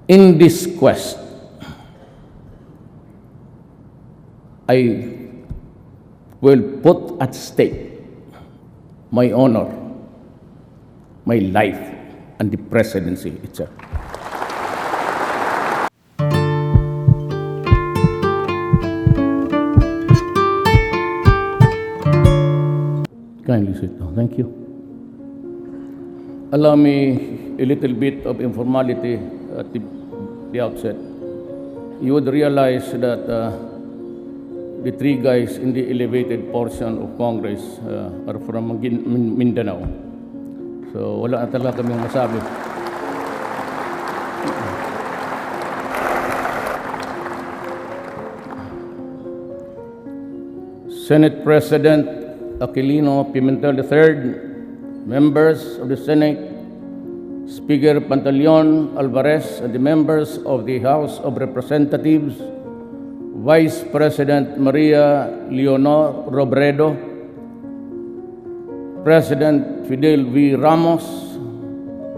In this quest, I will put at stake my honor, my life, and the presidency itself. Kindly sit down. Thank you. Allow me a little bit of informality at the outset. You would realize that the three guys in the elevated portion of Congress are from Mindanao. So wala na talaga kaming masabi. Senate President Aquilino Pimentel III, members of the Senate, Speaker Pantaleon Alvarez, and the members of the House of Representatives, Vice President Maria Leonor Robredo, President Fidel V. Ramos,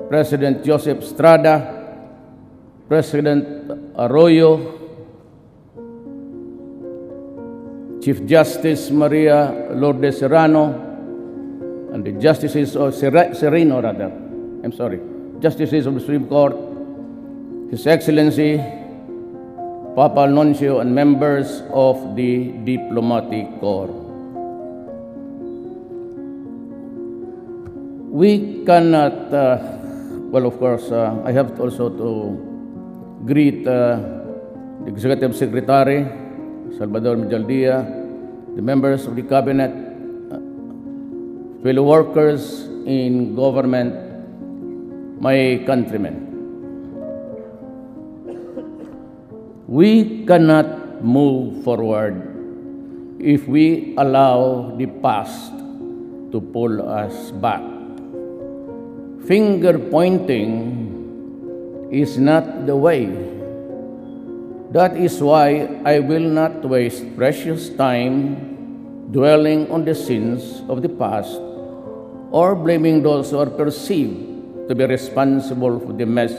President Joseph Estrada, President Arroyo, Chief Justice Maria Lourdes Serrano, and the justices of justices of the Supreme Court, His Excellency Papa Nuncio, and members of the Diplomatic Corps. We cannot, of course, I have also to greet the Executive Secretary, Salvador Medjaldia, the members of the Cabinet, fellow workers in government, my countrymen. We cannot move forward if we allow the past to pull us back. Finger pointing is not the way. That is why I will not waste precious time dwelling on the sins of the past or blaming those who are perceived to be responsible for the mess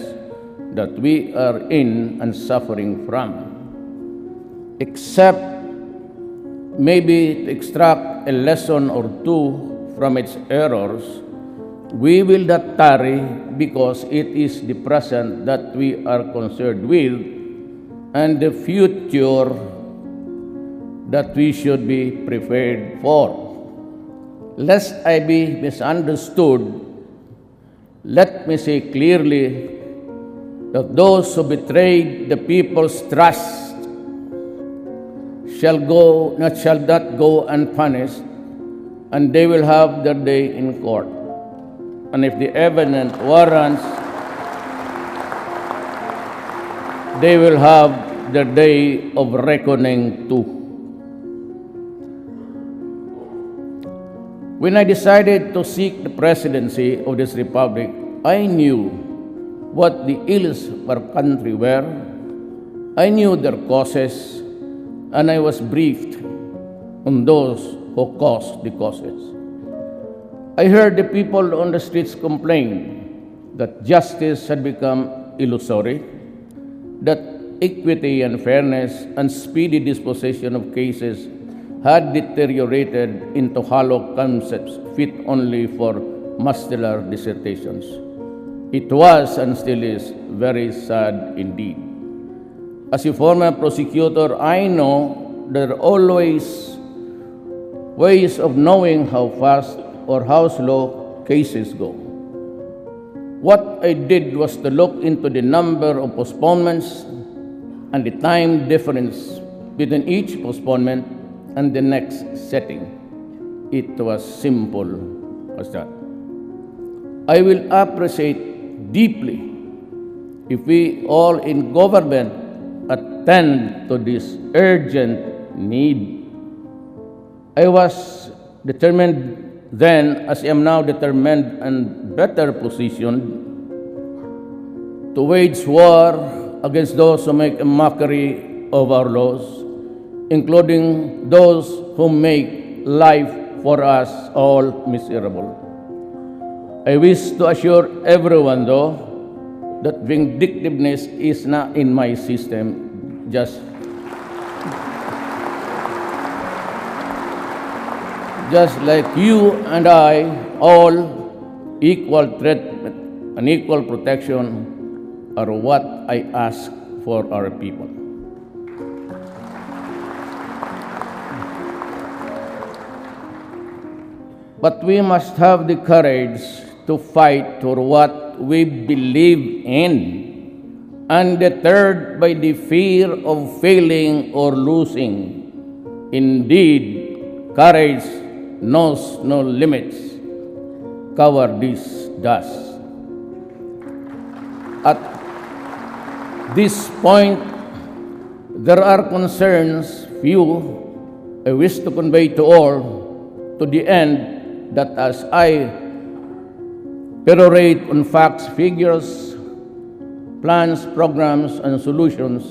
that we are in and suffering from. Except maybe to extract a lesson or two from its errors, we will not tarry because it is the present that we are concerned with and the future that we should be prepared for. Lest I be misunderstood, let me say clearly that those who betrayed the people's trust shall not go unpunished, and they will have their day in court. And if the evidence warrants, they will have their day of reckoning too. When I decided to seek the presidency of this republic, I knew what the ills of our country were. I knew their causes, and I was briefed on those who caused the causes. I heard the people on the streets complain that justice had become illusory, that equity and fairness and speedy disposition of cases had deteriorated into hollow concepts fit only for muscular dissertations. It was and still is very sad indeed. As a former prosecutor, I know there are always ways of knowing how fast or how slow cases go. What I did was to look into the number of postponements and the time difference between each postponement and the next setting. It was simple as that. I will appreciate deeply if we all in government attend to this urgent need. I was determined then, as I am now determined and better positioned, to wage war against those who make a mockery of our laws, including those who make life for us all miserable. I wish to assure everyone, though, that vindictiveness is not in my system, just like you and I, all equal treatment and equal protection are what I ask for our people. But we must have the courage to fight for what we believe in, undeterred by the fear of failing or losing. Indeed, courage knows no limits. Cowardice does. At this point, there are concerns few I wish to convey to all, to the end that as I perorate on facts, figures, plans, programs, and solutions,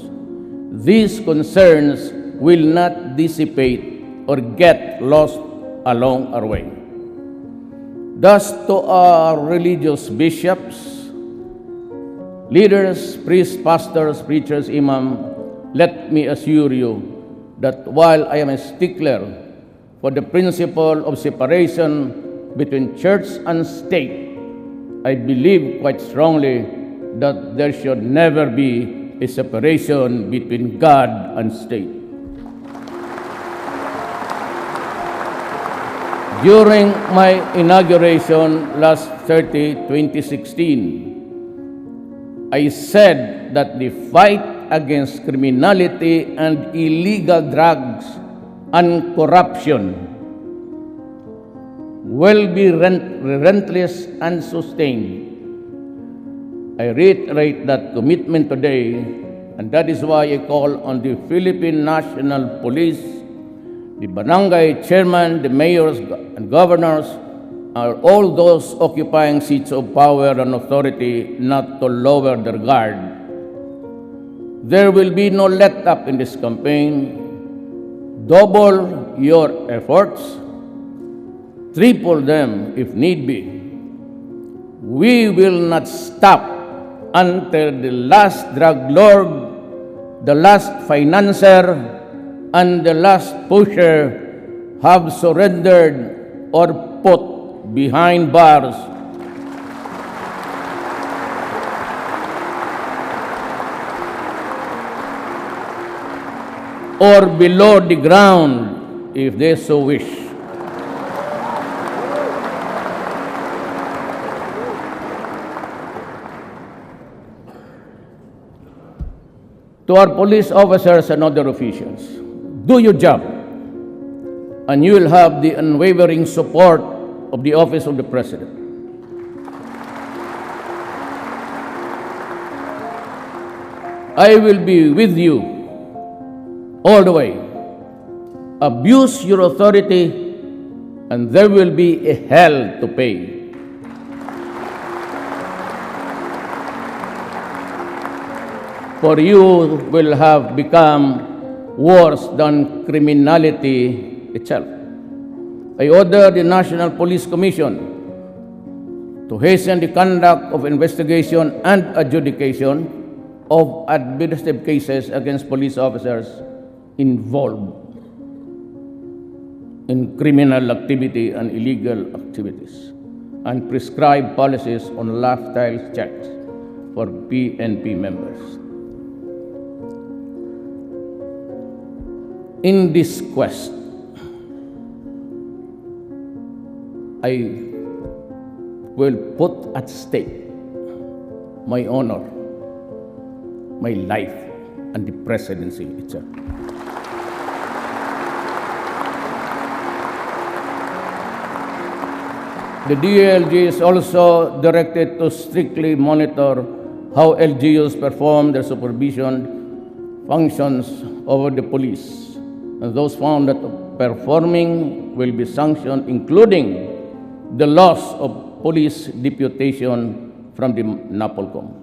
these concerns will not dissipate or get lost along our way. Thus, to our religious bishops, leaders, priests, pastors, preachers, imam, let me assure you that while I am a stickler for the principle of separation between church and state, I believe quite strongly that there should never be a separation between God and state. During my inauguration last 2016, I said that the fight against criminality and illegal drugs and corruption will be relentless and sustained. I reiterate that commitment today, and that is why I call on the Philippine National Police, the barangay chairman, the mayors and governors, all those occupying seats of power and authority not to lower their guard. There will be no let up in this campaign. Double your efforts, triple them if need be. We will not stop until the last drug lord, the last financier, and the last pusher have surrendered or put behind bars. Or below the ground, if they so wish. To our police officers and other officials, do your job, and you will have the unwavering support of the Office of the President. I will be with you all the way. Abuse your authority, and there will be a hell to pay. For you will have become worse than criminality itself. I order the National Police Commission to hasten the conduct of investigation and adjudication of administrative cases against police officers involved in criminal activity and illegal activities, and prescribe policies on lifestyle checks for PNP members. In this quest, I will put at stake my honor, my life, and the presidency itself. The DILG is also directed to strictly monitor how LGUs perform their supervision functions over the police, and those found that performing will be sanctioned, including the loss of police deputation from the NAPOLCOM.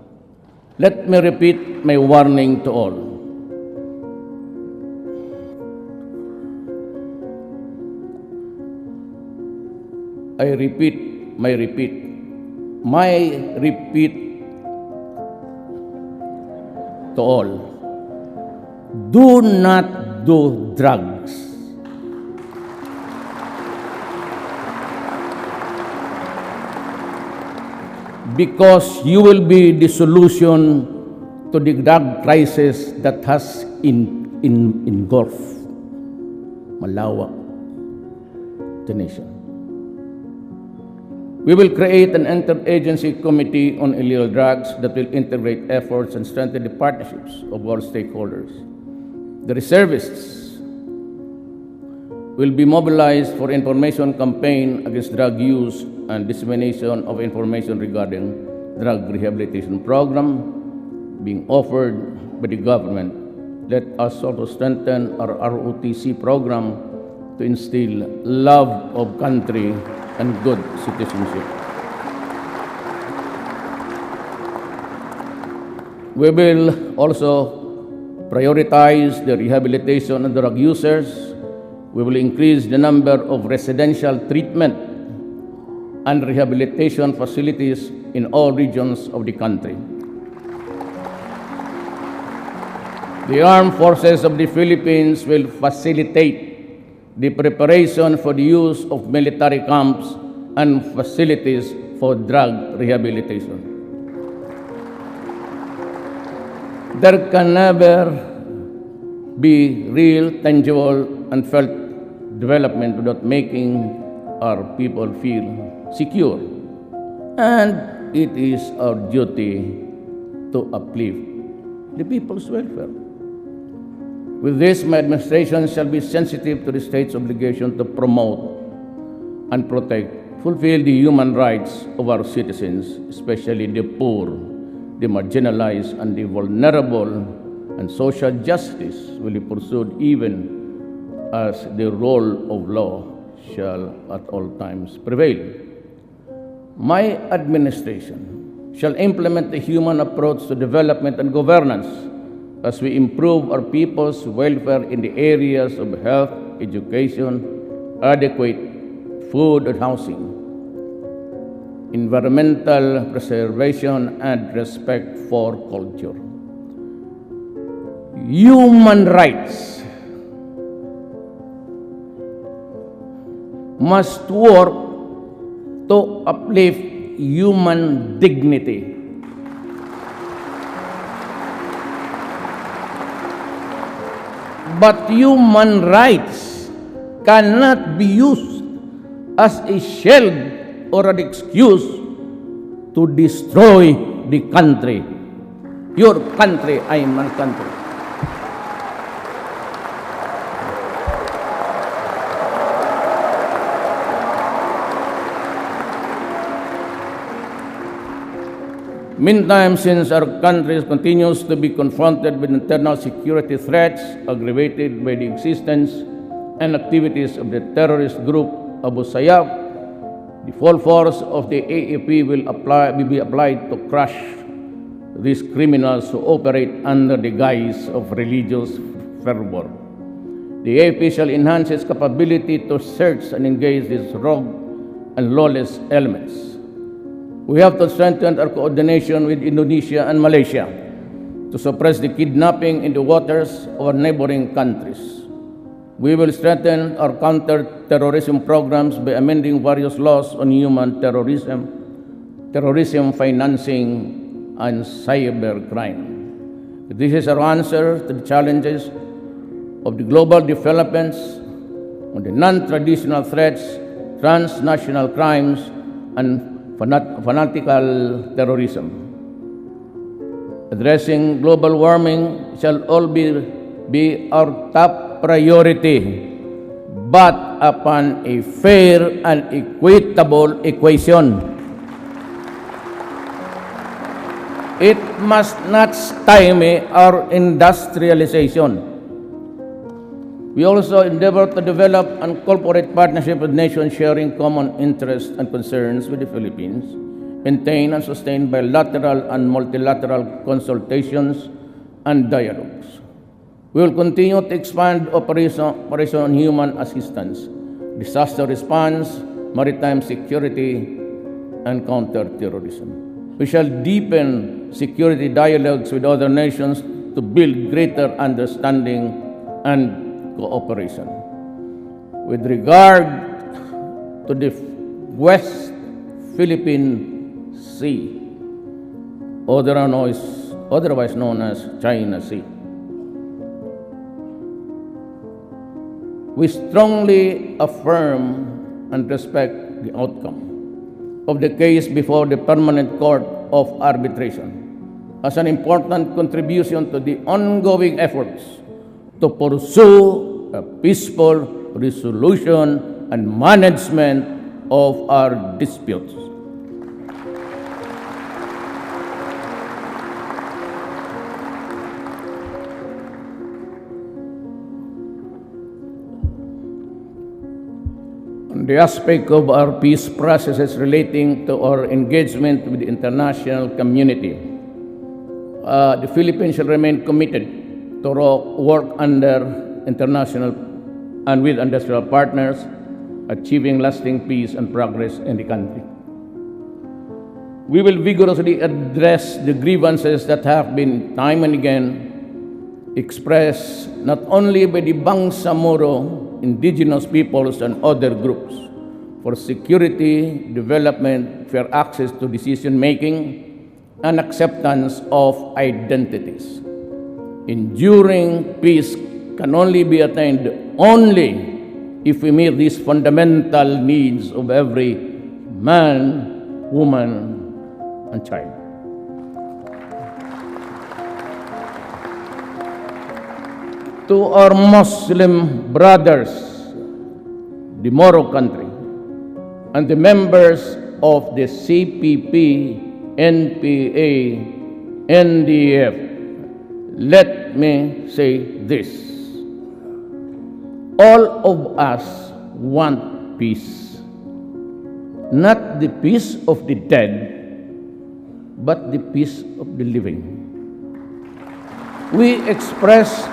Let me repeat my warning to all. My repeat to all. Do not do drugs. Because you will be the solution to the drug crisis that has engulfed malawak the nation. We will create an interagency committee on illegal drugs that will integrate efforts and strengthen the partnerships of all stakeholders. The reservists will be mobilized for information campaign against drug use and dissemination of information regarding drug rehabilitation program being offered by the government. Let us also strengthen our ROTC program to instill love of country and good citizenship. We will also prioritize the rehabilitation of drug users. We will increase the number of residential treatment and rehabilitation facilities in all regions of the country. The armed forces of the Philippines will facilitate the preparation for the use of military camps and facilities for drug rehabilitation. There can never be real, tangible, and felt development without making our people feel secure. And it is our duty to uplift the people's welfare. With this, my administration shall be sensitive to the state's obligation to promote and protect, fulfill the human rights of our citizens, especially the poor, the marginalized, and the vulnerable, and social justice will be pursued even as the rule of law shall at all times prevail. My administration shall implement the human approach to development and governance as we improve our people's welfare in the areas of health, education, adequate food and housing, environmental preservation, and respect for culture. Human rights must work to uplift human dignity. But human rights cannot be used as a shield or an excuse to destroy the country. Your country, I am my country. Meantime, since our country continues to be confronted with internal security threats aggravated by the existence and activities of the terrorist group Abu Sayyaf, the full force of the AFP will be applied to crush these criminals who operate under the guise of religious fervor. The AFP shall enhance its capability to search and engage these rogue and lawless elements. We have to strengthen our coordination with Indonesia and Malaysia to suppress the kidnapping in the waters of our neighboring countries. We will strengthen our counter-terrorism programs by amending various laws on human terrorism, terrorism financing, and cybercrime. This is our answer to the challenges of the global developments on the non-traditional threats, transnational crimes, and fanatical terrorism. Addressing global warming shall all be our top priority, but upon a fair and equitable equation. It must not stymie our industrialization. We also endeavor to develop and cooperate partnership with nations sharing common interests and concerns with the Philippines, maintain and sustain bilateral and multilateral consultations and dialogues. We will continue to expand operation human assistance, disaster response, maritime security, and counterterrorism. We shall deepen security dialogues with other nations to build greater understanding and cooperation. With regard to the West Philippine Sea, otherwise known as China Sea, we strongly affirm and respect the outcome of the case before the Permanent Court of Arbitration as an important contribution to the ongoing efforts to pursue a peaceful resolution and management of our disputes. The aspect of our peace processes relating to our engagement with the international community, the Philippines shall remain committed to work under international and with industrial partners, achieving lasting peace and progress in the country. We will vigorously address the grievances that have been time and again expressed not only by the Bangsamoro indigenous peoples and other groups for security, development, fair access to decision-making, and acceptance of identities. Enduring peace can only be attained only if we meet these fundamental needs of every man, woman, and child. To our Muslim brothers, the Moro country, and the members of the CPP, NPA, NDF, let me say this. All of us want peace. Not the peace of the dead, but the peace of the living. We express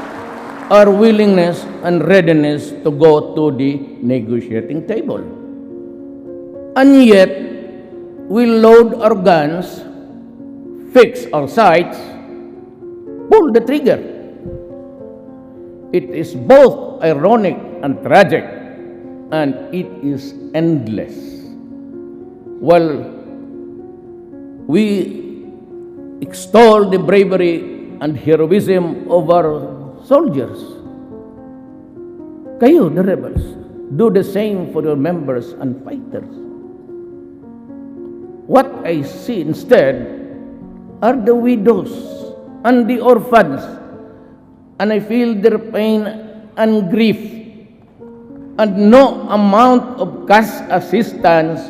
our willingness and readiness to go to the negotiating table. And yet, we load our guns, fix our sights, pull the trigger. It is both ironic and tragic, and it is endless. While we extol the bravery and heroism of our soldiers, kayo, the rebels, do the same for your members and fighters. What I see instead are the widows and the orphans, and I feel their pain and grief, and no amount of cash assistance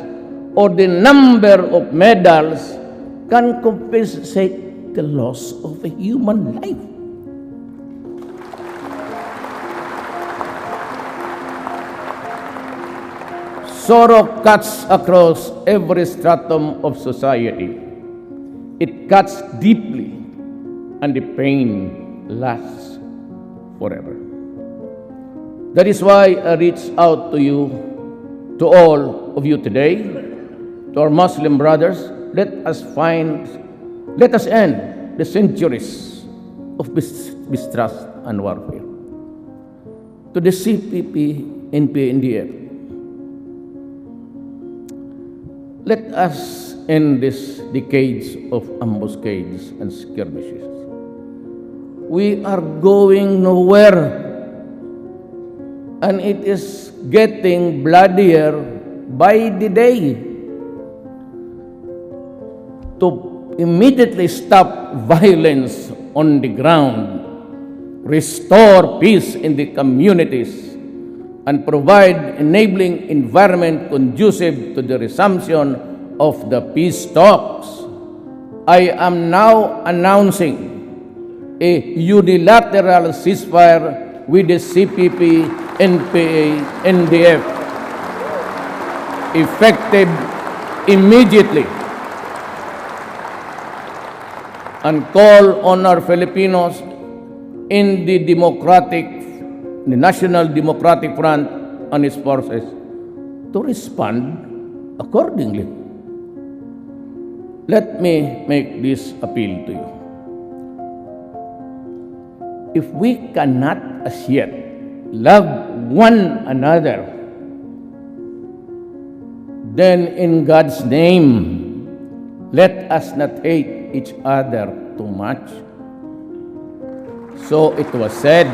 or the number of medals can compensate the loss of a human life. Sorrow cuts across every stratum of society. It cuts deeply, and the pain lasts forever. That is why I reach out to you, to all of you today, to our Muslim brothers. Let us end the centuries of mistrust and warfare. To the CPP, NPA, NDF, let us end these decades of ambuscades and skirmishes. We are going nowhere, and it is getting bloodier by the day. To immediately stop violence on the ground, restore peace in the communities, and provide enabling environment conducive to the resumption of the peace talks, I am now announcing a unilateral ceasefire with the CPP, NPA, NDF, effective immediately, and call on our Filipinos in the National Democratic Front and its forces to respond accordingly. Let me make this appeal to you. if we cannot as yet love one another, then in God's name, let us not hate each other too much. So it was said,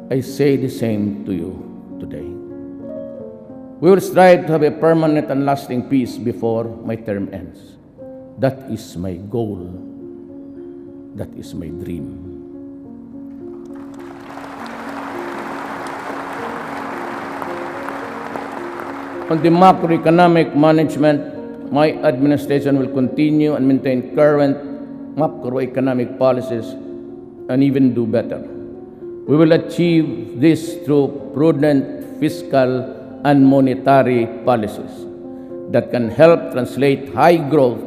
I say the same to you today. We will strive to have a permanent and lasting peace before my term ends. That is my goal. That is my dream. On the macroeconomic management, my administration will continue and maintain current macroeconomic policies and even do better. We will achieve this through prudent fiscal and monetary policies that can help translate high growth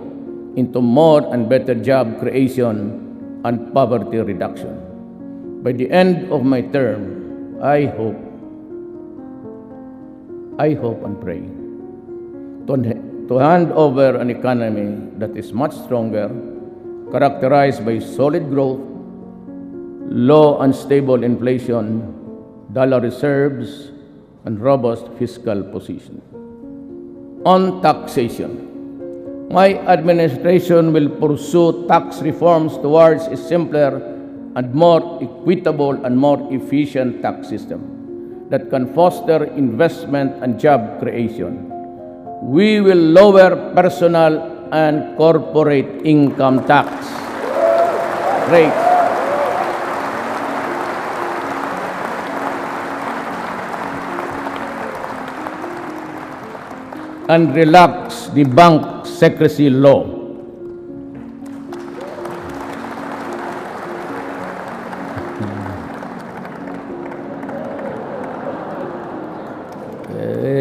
into more and better job creation and poverty reduction. By the end of my term, I hope and pray to hand over an economy that is much stronger, characterized by solid growth, low and stable inflation, dollar reserves, and robust fiscal position. On taxation, my administration will pursue tax reforms towards a simpler and more equitable and more efficient tax system that can foster investment and job creation. We will lower personal and corporate income tax rates and relax the bank secrecy law.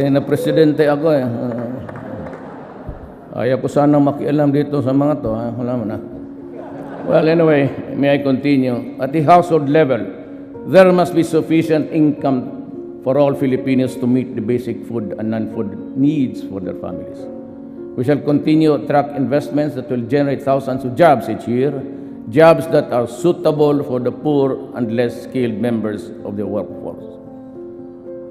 Na presidente ako eh. Ayaw ko sanang makialam dito sa mga to. Wala mo na. Well, anyway, may I continue? At the household level, there must be sufficient income for all Filipinos to meet the basic food and non-food needs for their families. We shall continue to attract investments that will generate thousands of jobs each year, jobs that are suitable for the poor and less skilled members of the workforce.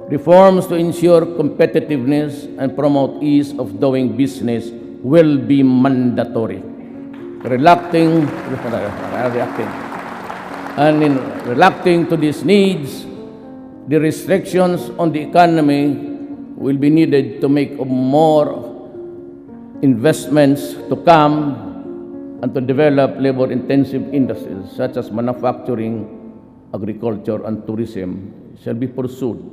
Reforms to ensure competitiveness and promote ease of doing business will be mandatory. Reacting to these needs, the restrictions on the economy will be needed to make more investments to come and to develop labor-intensive industries such as manufacturing, agriculture, and tourism shall be pursued.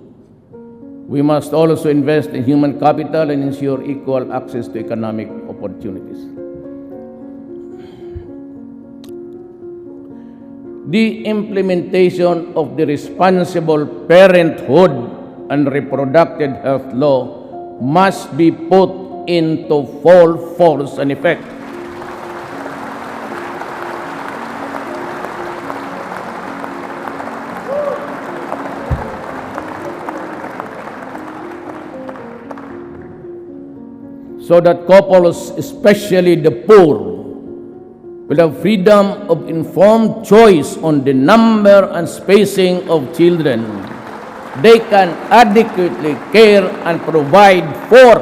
We must also invest in human capital and ensure equal access to economic opportunities. The implementation of the Responsible Parenthood and Reproductive Health Law must be put into full force and effect. So that couples, especially the poor, will have freedom of informed choice on the number and spacing of children they can adequately care and provide for,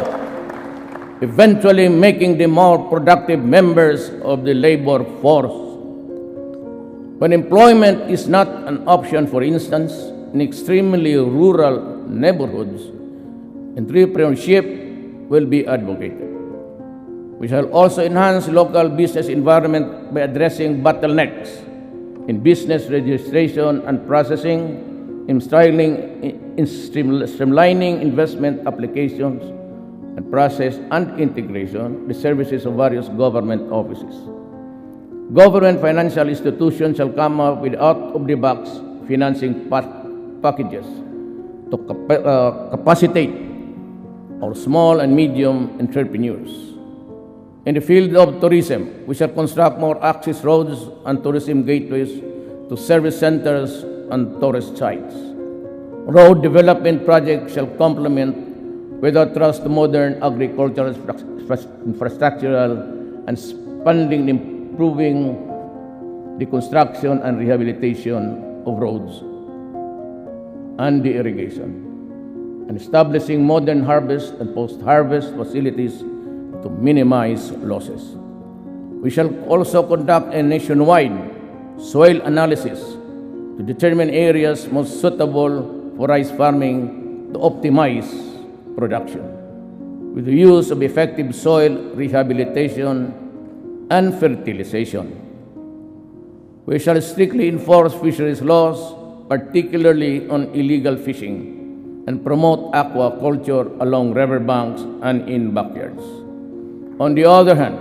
eventually making them more productive members of the labor force. When employment is not an option, for instance, in extremely rural neighborhoods, entrepreneurship will be advocated. We shall also enhance local business environment by addressing bottlenecks in business registration and processing, in streamlining investment applications and process and integration, the services of various government offices. Government financial institutions shall come up with out-of-the-box financing packages to capacitate our small and medium entrepreneurs. In the field of tourism, we shall construct more access roads and tourism gateways to service centers and tourist sites. Road development projects shall complement with our trust to modern agricultural infrastructural and and funding improving the construction and rehabilitation of roads and the irrigation, and establishing modern harvest and post-harvest facilities to minimize losses. We shall also conduct a nationwide soil analysis to determine areas most suitable for rice farming to optimize production, with the use of effective soil rehabilitation and fertilization. We shall strictly enforce fisheries laws, particularly on illegal fishing, and promote aquaculture along riverbanks and in backyards. On the other hand,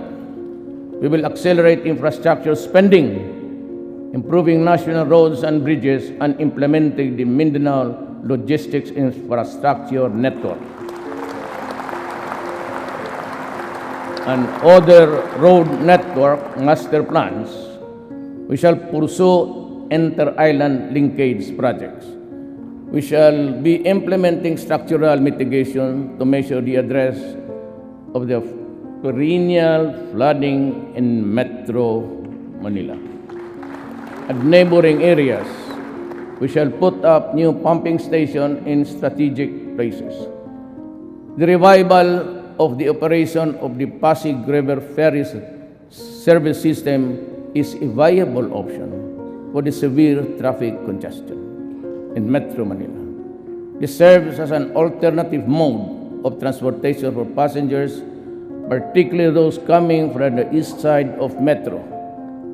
we will accelerate infrastructure spending, improving national roads and bridges, and implementing the Mindanao Logistics Infrastructure Network and other road network master plans. We shall pursue inter-island linkage projects. We shall be implementing structural mitigation to measure the address of the perennial flooding in Metro Manila. At neighboring areas, we shall put up new pumping stations in strategic places. The revival of the operation of the Pasig River Ferry service system is a viable option for the severe traffic congestion in Metro Manila. This serves as an alternative mode of transportation for passengers, particularly those coming from the east side of Metro,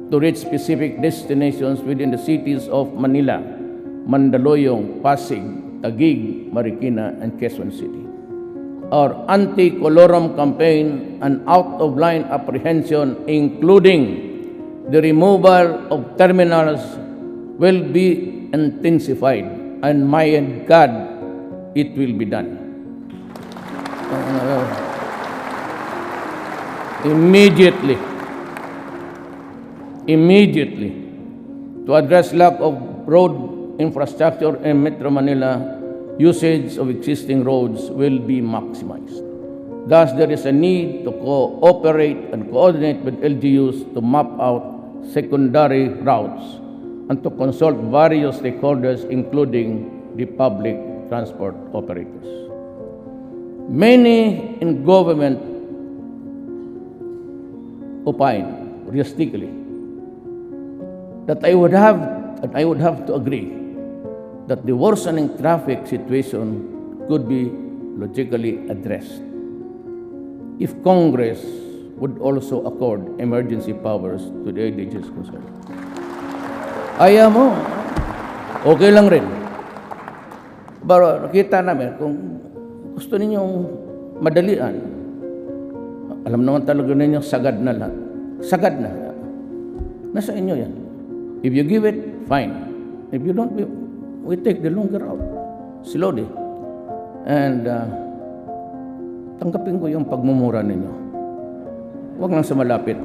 to reach specific destinations within the cities of Manila, Mandaluyong, Pasig, Taguig, Marikina, and Quezon City. Our anti-colorum campaign and out-of-line apprehension, including the removal of terminals, will be intensified, and my God, it will be done. Immediately, to address lack of road infrastructure in Metro Manila, usage of existing roads will be maximized. Thus, there is a need to cooperate and coordinate with LGUs to map out secondary routes and to consult various stakeholders, including the public transport operators. Many in government opine realistically that I would have to agree that the worsening traffic situation could be logically addressed if Congress would also accord emergency powers to the ADGs concerned. Ayaw mo, okay lang rin. Pero nakita namin, kung gusto ninyong madalian, alam naman talaga ninyo, sagad na lahat. Sagad na. Nasa inyo yan. If you give it, fine. If you don't, we take the longer route. Slowly. And tanggapin ko yung pagmumura ninyo. Huwag lang sa malapit.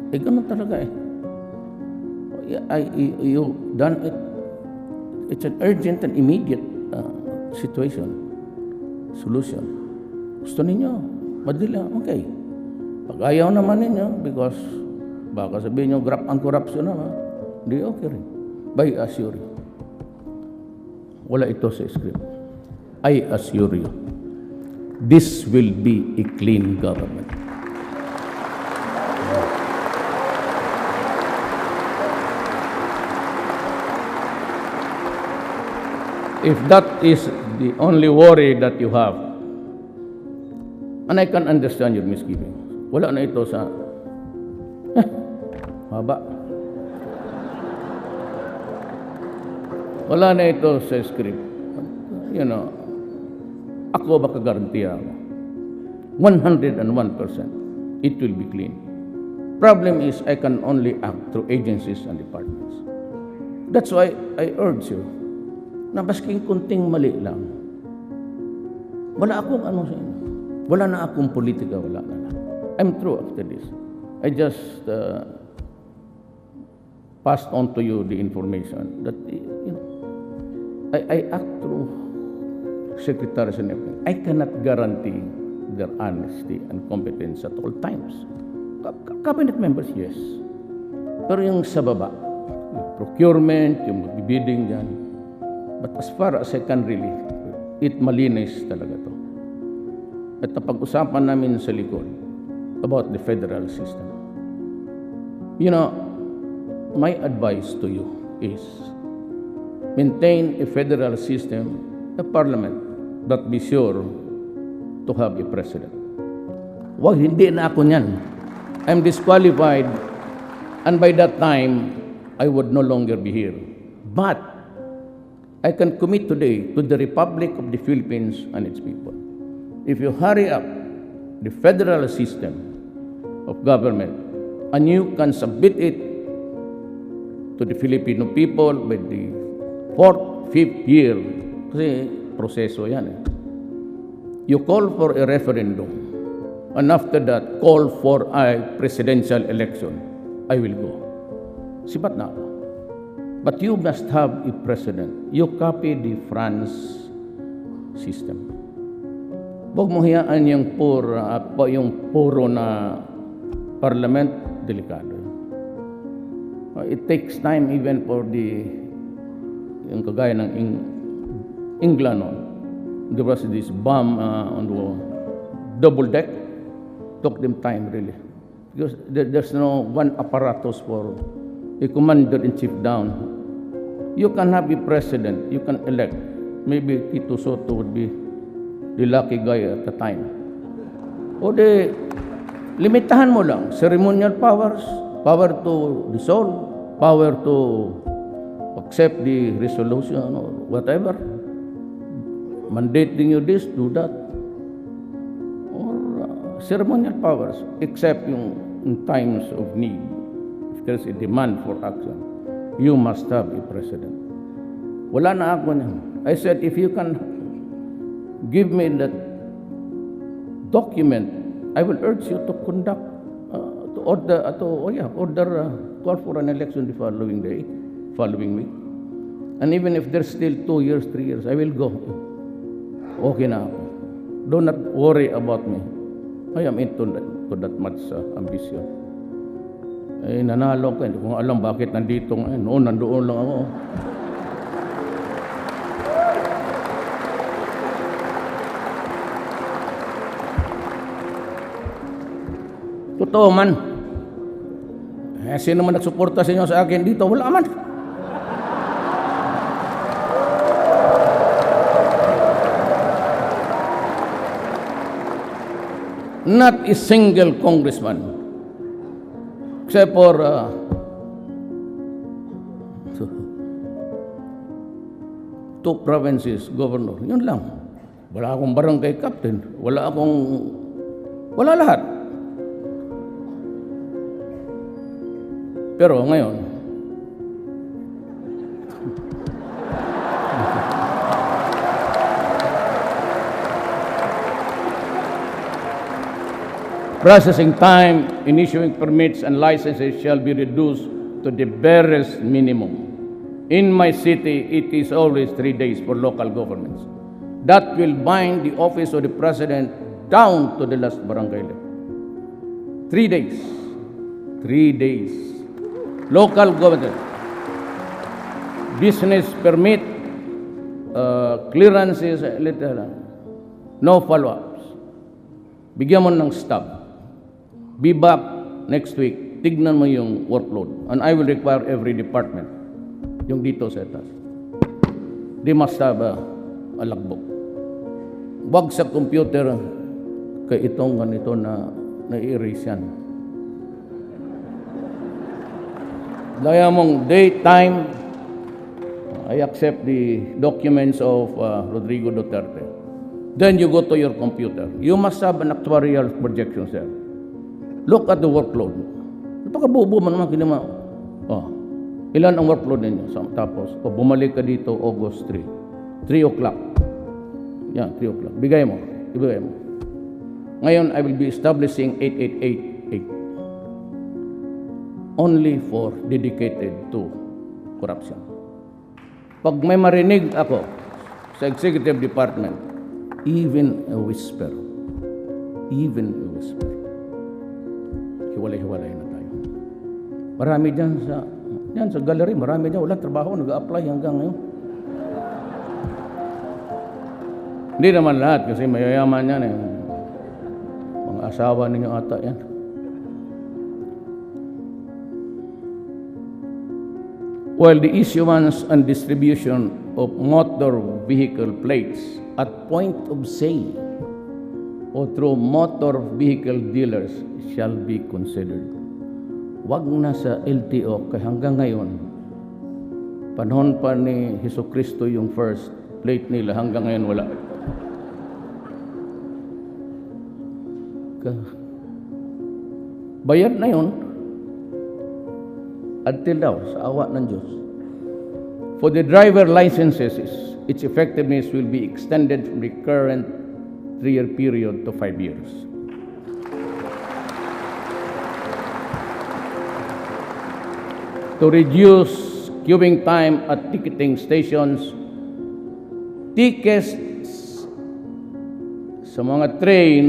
Ganun talaga eh. You done it. It's an urgent and immediate solution. Gusto ninyo, madali, okay. Pag ayaw naman ninyo, because baka sabihin nyo, ang corruption naman, di okay rin. But I assure you, wala ito sa script. I assure you, this will be a clean government. If that is the only worry that you have, and I can understand your misgivings, wala na ito sa haba. Wala na ito sa script. You know, ako baka garantiya mo. 101%, it will be clean. Problem is, I can only act through agencies and departments. That's why I urge you, na basking kunting mali lang, wala akong ano sa inyo. Wala na akong politika, wala na lang. I'm through after this. I just passed on to you the information that, you know, I act through secretaries and everything. I cannot guarantee their honesty and competence at all times. Cabinet members, yes. Pero yung sa baba, yung procurement, yung magbibidding dyan. But as far as I can really, it malinis talaga to. At napag-usapan namin sa likod about the federal system. You know, my advice to you is maintain a federal system, a parliament, but be sure to have a president. Wag, hindi na ako niyan. I'm disqualified, and by that time, I would no longer be here. But I can commit today to the Republic of the Philippines and its people. If you hurry up the federal system of government and you can submit it to the Filipino people by the 4th, 5th year, kasi proseso yan eh. You call for a referendum, and after that, call for a presidential election. I will go. Sipat na ako. But you must have a president. You copy the France system. Huwag mo hiyaan yung puro na parliament, delikado. It takes time even for yung kagaya ng England. There was this bomb on the double deck. Took them time really. Because there's no one apparatus for a commander-in-chief down. You can have a president, you can elect. Maybe Tito Soto would be the lucky guy at the time. O limitahan mo lang. Ceremonial powers, power to dissolve, power to accept the resolution or whatever. Mandating you this, do that. Or ceremonial powers, except in times of need. If there's a demand for action, you must have a president. Wala na ako niyan. I said, if you can give me that document, I will urge you to conduct, call for an election the following week. And even if there's still 2 years, 3 years, I will go. Okay na ako. Do not worry about me. I am into that much ambition. Nanalo ko. Hindi ko alam bakit nandito ngayon. Noon, nandoon lang ako. Totoo man. Sino man nagsuporta sa inyo sa akin dito? Wala man. Not a single congressman, except for 2 provinces governor. Yun lang. Wala akong barangay captain. Wala lahat. Pero ngayon, processing time in issuing permits and licenses shall be reduced to the barest minimum. In my city, it is always 3 days for local governments. That will bind the office of the president down to the last barangay level. 3 days. 3 days. Local government. Business permit, clearances, no follow-ups. Bigyan mo ng stop. Be back next week. Tignan mo yung workload. And I will require every department. Yung dito sa taas. They must have a logbook. Wag sa computer kay itong ganito na na-erase yan. Gaya mong date, time, I accept the documents of Rodrigo Duterte. Then you go to your computer. You must have an actuarial projection, sir. Look at the workload. Napakabubo man naman kinima. Ilan ang workload ninyo? Tapos, bumalik ka dito August 3. 3 o'clock. Yan, 3 o'clock. Ibigay mo. Ngayon, I will be establishing 8888. Only for dedicated to corruption. Pag may marinig ako sa executive department, even a whisper, even a whisper. Hiwalay-hiwalay na tayo. Marami dyan sa gallery, marami dyan, wala trabaho, nag-a-apply hanggang ngayon. Hindi naman lahat kasi mayayaman yan eh. Mga asawa ninyo ata yan. While the issuance and distribution of motor vehicle plates at point of sale o through motor vehicle dealers shall be considered. Wag na sa LTO kaya hanggang ngayon, panahon pa ni Jesucristo yung first plate nila, hanggang ngayon wala. Bayad na yun until daw sa awa ng Diyos. For the driver licenses, its effectiveness will be extended from the current 3-year period to 5 years. To reduce queuing time at ticketing stations, tickets sa mga train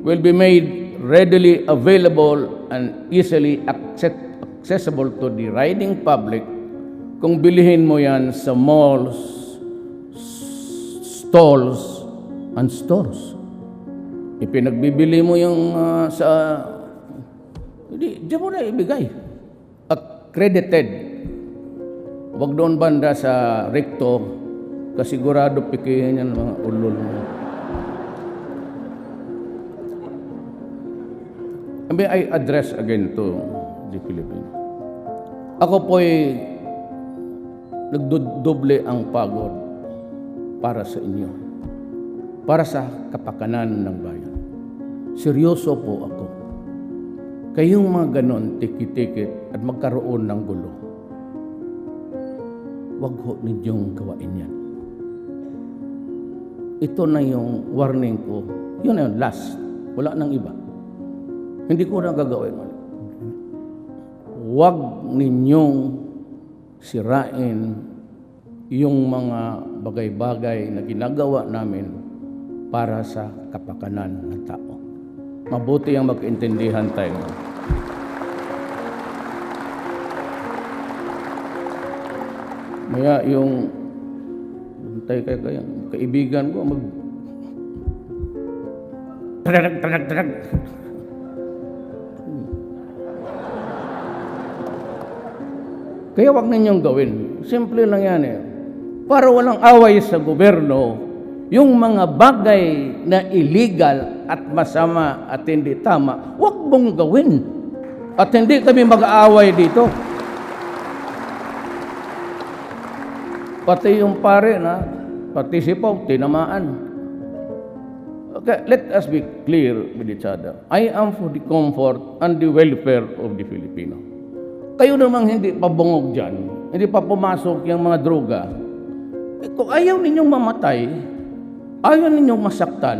will be made readily available and easily accessible to the riding public kung bilihin mo yan sa malls, stalls, and stores. Ipinagbibili mo yung diyan mo na ibigay. Accredited. Huwag doon banda sa recto, kasigurado pikihin yan mga ulol mo. May I address again to the Philippines. Ako po'y nagdodoble ang pagod para sa inyo, para sa kapakanan ng bayan. Seryoso po ako. Kayong mga ganon, tikit-tikit at magkaroon ng gulo, wag ho ninyong gawain yan. Ito na yung warning ko. Yun na yun, last. Wala nang iba. Hindi ko na gagawin. Huwag ninyong sirain yung mga bagay-bagay na ginagawa namin para sa kapakanan ng tao. Mabuti ang magkaintindihan tayo. Maya yung kaibigan ko trag. Kaya wag ninyong gawin. Simple lang yan eh. Para walang away sa gobyerno, yung mga bagay na illegal at masama at hindi tama, wag mong gawin. At hindi kami mag-aaway dito. Pati yung pare na participaw, tinamaan. Okay, let us be clear with each other. I am for the comfort and the welfare of the Filipino. Kayo namang hindi pa bungog dyan, hindi pa pumasok yung mga droga. Kung ayaw ninyong mamatay, ayaw ninyong masaktan,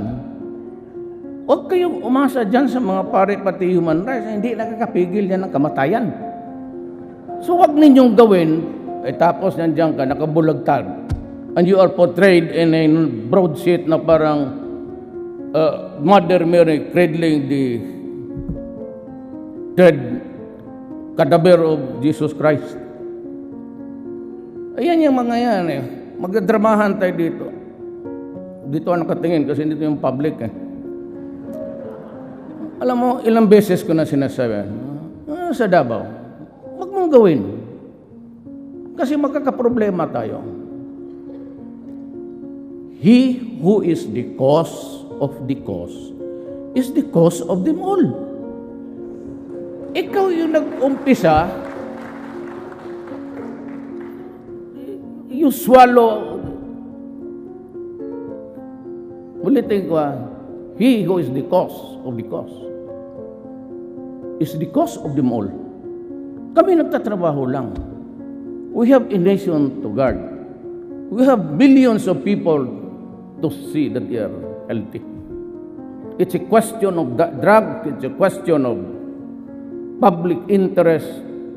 huwag kayong umasa dyan sa mga pare pati human rights, hindi nakakapigil yan ng kamatayan. So huwag ninyong gawin, tapos nandiyan ka, nakabulagtag, and you are portrayed in a broadsheet na parang Mother Mary cradling the dead cadaver of Jesus Christ. Ayan yung mga yan eh. Magdadramahan tayo dito. Dito ako nakatingin kasi dito yung public eh. Alam mo, ilang beses ko na sinasabi, sa Davao, wag mong gawin. Kasi magkakaproblema tayo. He who is the cause of the cause is the cause of them all. Ikaw yung nag-umpisa, you swallow. Ulitin ko he who is the cause of the cause is the cause of them all. Kami nagtatrabaho lang. We have a nation to guard. We have millions of people to see that they are healthy. It's a question of drug, it's a question of public interest,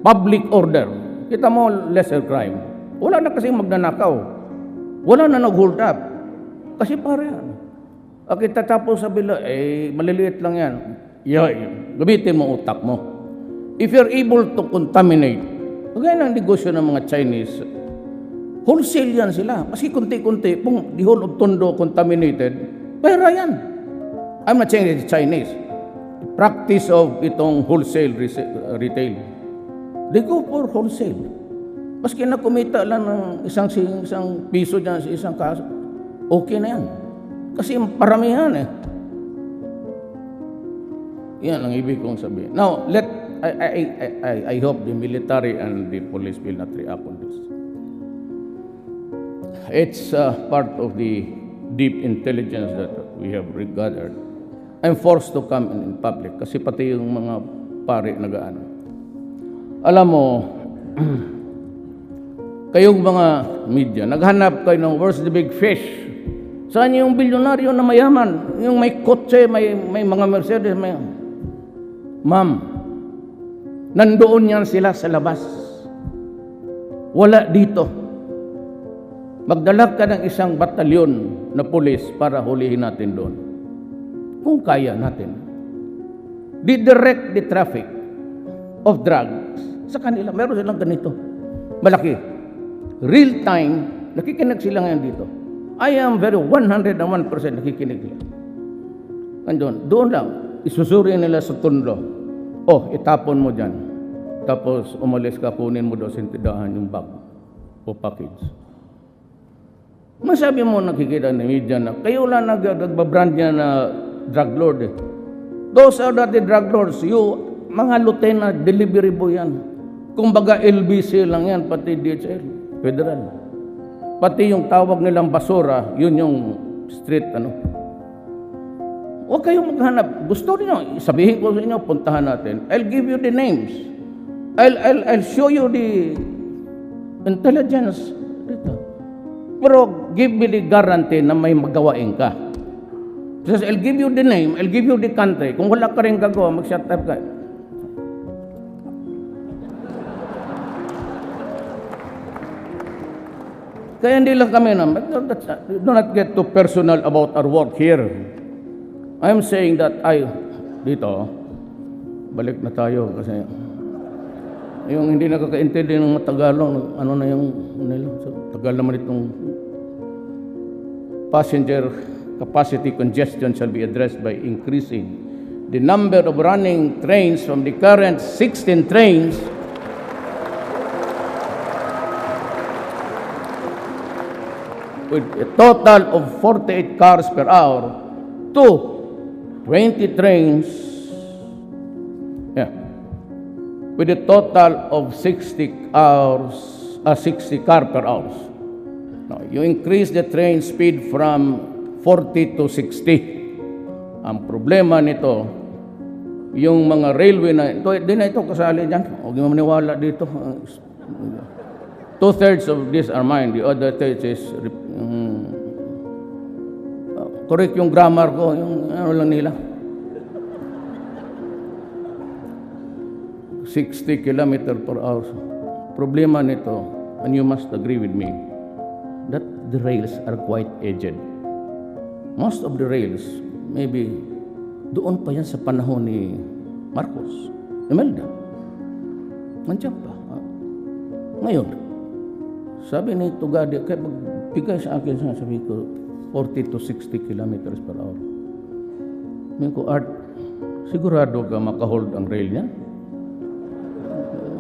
public order. Kita mo, lesser crime. Wala na kasing magnanakaw. Wala na nag-hold up. Kasi pare yan. Okay, tatapos sa bila, maliliit lang yan. Gamitin mo utak mo. If you're able to contaminate, kagaya ng negosyo ng mga Chinese, wholesale yan sila. Kasi kunti-kunti, the whole of Tondo contaminated, pera yan. I'm not saying it's Chinese. Practice of itong wholesale retail. They go for wholesale. Maski na kumita lang ng isang piso dyan sa isang kaso, okay na yan. Kasi paramihan eh. Yan ang ibig kong sabihin. Now, I hope the military and the police will not react on this. It's part of the deep intelligence that we have gathered. I'm forced to come in public kasi pati yung mga pari nagaano. Alam mo, kayong mga media, naghanap kayo ng where's the big fish? Saan yung bilyonaryo na mayaman? Yung may kotse, may mga Mercedes, Ma'am, nandoon yan sila sa labas. Wala dito. Magdala ka ng isang batalyon na pulis para hulihin natin doon. Kung kaya natin. Didirect the traffic of drugs sa kanila. Meron silang ganito. Malaki. Real time, nakikinig sila ngayon dito. I am very 101% nakikinig lang. Doon lang, isusuri nila sa Tondo. Itapon mo dyan. Tapos umalis ka, kunin mo doon sa tindahan yung bag o package. Masabi mo nakikita ng media na kayo lang nagbabrand niya na drug lord eh. Those are not the drug lords. Mga lieutenant, delivery boy yan. Kumbaga LBC lang yan, pati DHL, federal. Pati yung tawag nilang basura, yun yung street Huwag kayong maghanap. Gusto niyo, sabihin ko sa inyo, puntahan natin. I'll give you the names. I'll show you the intelligence dito. Pero give me the guarantee na may magawain ka. Because I'll give you the name, I'll give you the country. Kung wala ka rin gagawa, mag-shut up ka. Kaya hindi lang kami do not get too personal about our work here. I'm saying that dito, balik na tayo kasi yung hindi nakakaintindi ng Tagalog, ano na yung nila. So, tagal naman itong passenger capacity congestion shall be addressed by increasing the number of running trains from the current 16 trains with a total of 48 cars per hour to 20 trains with a total of 60 car per hour. Now, you increase the train speed from 40 to 60. Ang problema nito, yung mga railway na hindi na ito kasali dyan. Huwag mo maniwala dito. 2/3 of these are mine. The other 1/3 is correct yung grammar ko, yung ano lang nila. 60 km per hour. Problema nito, and you must agree with me, that the rails are quite aged. Most of the rails, maybe doon pa yan sa panahon ni Marcos, Imelda. Nandiyan pa. Ngayon, sabi ni Tugadi, kaya magbigay sa akin, sabi ko, 40 to 60 kilometers per hour. Sabi ko, Art, sigurado ka makahold ang rail niya?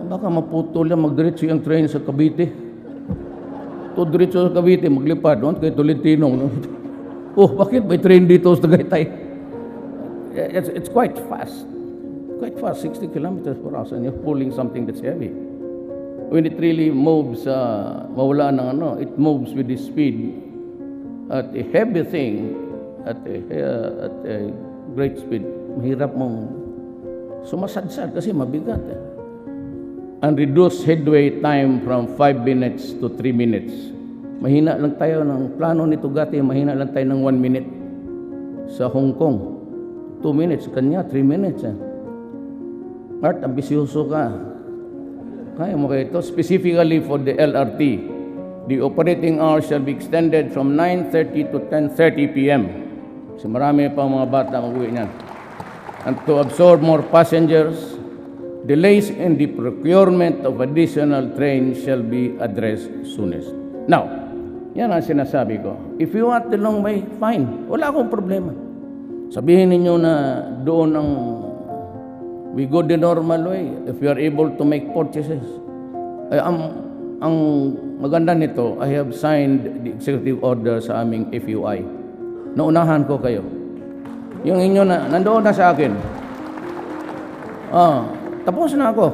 Baka maputol yan, magdiretso yung train sa Cavite. To diretso sa Cavite, maglipad doon kay Tolentino. Bakit may train dito sa Tagaytay? It's quite fast. Quite fast, 60 kilometers per hour, and you're pulling something that's heavy. When it really moves, mawala ng it moves with the speed. At a heavy thing, at a great speed, mahirap mong sumasadsad kasi mabigat. And reduce headway time from 5 minutes to 3 minutes. Mahina lang tayo ng plano ni Tugati, mahina lang tayo ng 1 minute. Sa Hong Kong, 2 minutes, kanya 3 minutes. Art, ambisyoso ka. Kaya mo kayo ito. Specifically for the LRT, the operating hours shall be extended from 9:30 to 10:30 p.m. Kasi marami pa mga bata mag-uwi niyan. And to absorb more passengers, delays in the procurement of additional trains shall be addressed soonest. Now, yan ang sinasabi ko. If you want the long way, fine. Wala akong problema. Sabihin ninyo na doon ang we go the normal way if you are able to make purchases. Ang maganda nito, I have signed the executive order sa aming FUI. Naunahan ko kayo. Yung inyo na, nandoon na sa akin. Tapos na ako.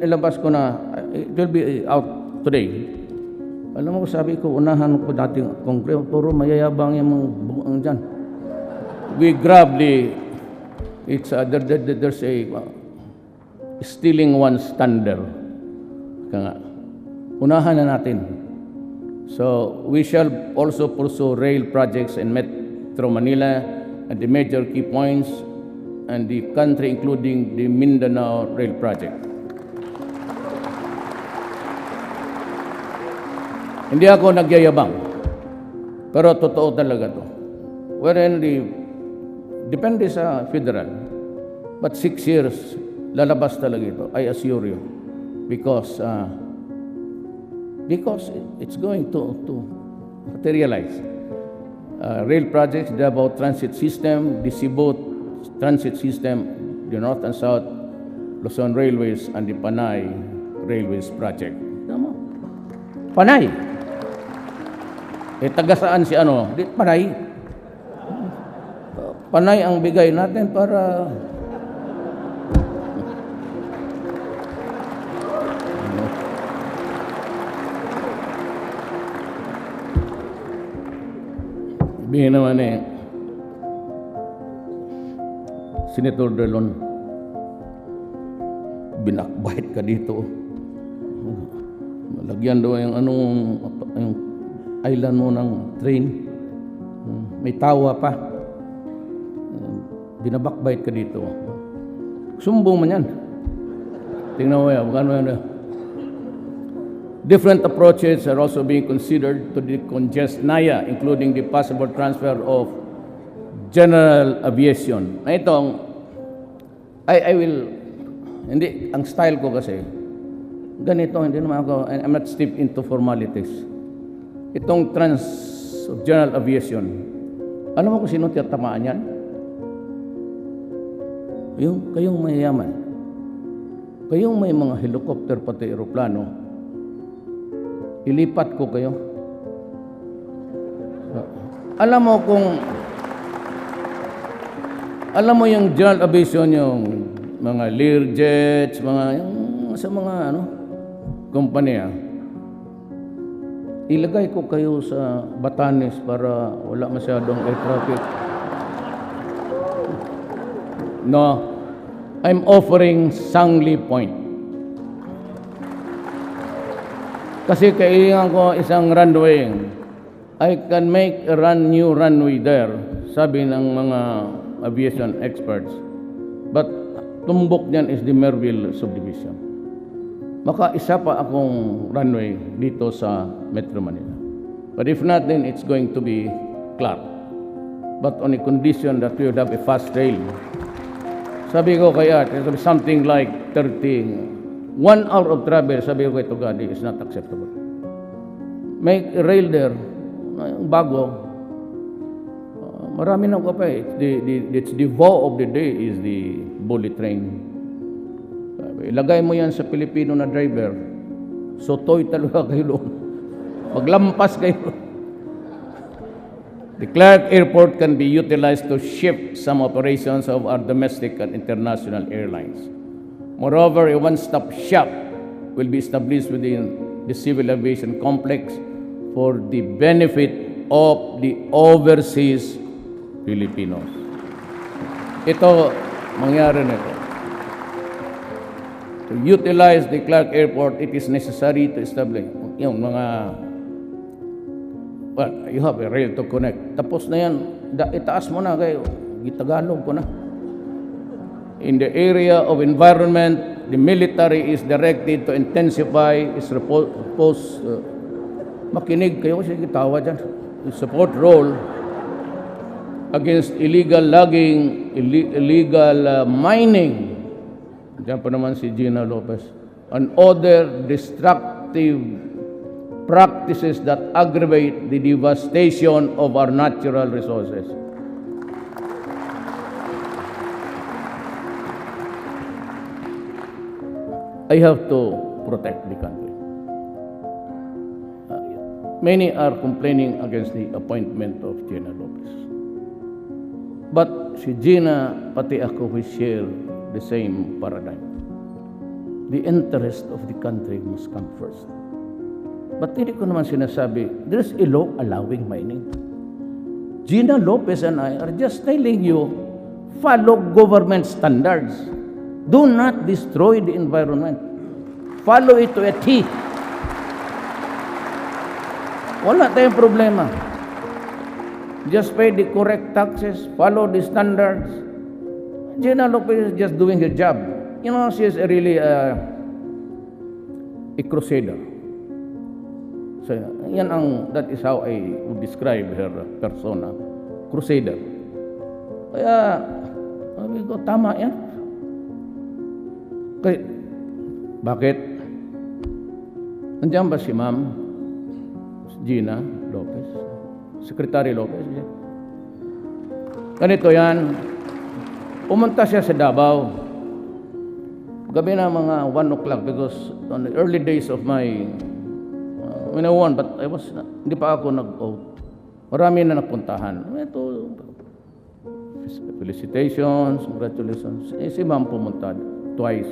Ilabas ko na. It will be out today. Alam mo, sabi ko, unahan ko dating kongreso. Puro mayayabang yung mga dyan. We grab there's a stealing one's thunder. Kaya unahan na natin. So, we shall also pursue rail projects in Metro Manila at the major key points and the country, including the Mindanao Rail Project. Hindi ako nagyayabang, pero totoo talaga to. Wherein depende sa federal, but 6 years, lalabas talaga ito, I assure you, because it's going to materialize. Rail projects, the Davao Transit System, the Cebu Transit System, the North and South Luzon Railways, and the Panay Railways Project. Tama? Panay. Taga saan si ano? Panay. Panay ang bigay natin para sabihin naman Senator Delon, binakbait ka dito. Malagyan daw yung island mo ng train. May tawa pa. Binabakbait ka dito. Sumbong man yan. Tingnan mo yan. Different approaches are also being considered to decongest NAIA, including the possible transfer of general aviation. Na itong, I will, hindi, ang style ko kasi, ganito, hindi naman ako, I'm not steeped into formalities. Itong of general aviation, alam mo kung sino tiyatamaan yan? Kayong mayayaman. Kayong may mga helicopter pati aeroplano, ilipat ko kayo. Alam mo yung general aviation, yung mga Learjets, sa mga kumpanya, ilagay ko kayo sa Batanes para wala masyadong air traffic. No, I'm offering Sangli Point. Kasi kailangan ko isang runway. I can make a new runway there, sabi ng mga aviation experts. But tumbok niyan is the Merville subdivision. Maka isa pa akong runway dito sa Metro Manila. But if not, then it's going to be Clark. But on a condition that we would have a fast rail. Sabi ko kaya, it will be something like 1 hour of travel, sabi ko kay Tugadi, is not acceptable. Make a rail there, bago. Marami na ko pa eh. It's the vow of the day is the bullet train. Ilagay mo yan sa Pilipino na driver, sotoy talaga kayo doon. Maglampas kayo. The Clark Airport can be utilized to shift some operations of our domestic and international airlines. Moreover, a one-stop shop will be established within the civil aviation complex for the benefit of the overseas Filipinos. Ito, mangyari nito. To utilize the Clark Airport, it is necessary to establish yung mga you have a rail to connect. Tapos na yan, itaas mo na kayo. Gitagalog ko na. In the area of environment, the military is directed to intensify its makinig kayo kasi gitawa dyan. Support role against illegal logging, illegal mining, diyan pa naman si Gina Lopez, and other destructive practices that aggravate the devastation of our natural resources. I have to protect the country. Many are complaining against the appointment of Gina Lopez. But si Gina, pati ako, we share the same paradigm. The interest of the country must come first. But hindi ko naman sinasabi, there's a law allowing mining. Gina Lopez and I are just telling you, follow government standards. Do not destroy the environment. Follow it to a T. Wala tayong problema. Just pay the correct taxes, follow the standards. Gina Lopez is just doing her job. You know, she is really a crusader. So, that is how I would describe her persona. Crusader. Kaya, sabi ko, tama yan. Kaya, bakit? Nandiyan ba si Ma'am Gina Lopez? Secretary Lopez? Ganito yan. Pumunta siya sa Davao. Gabi na mga 1 o'clock because on the early days of my when I won, but I was hindi pa ako nag-vote. Marami na nagpuntahan. Ito, felicitations, congratulations. Si Ma'am pumunta twice.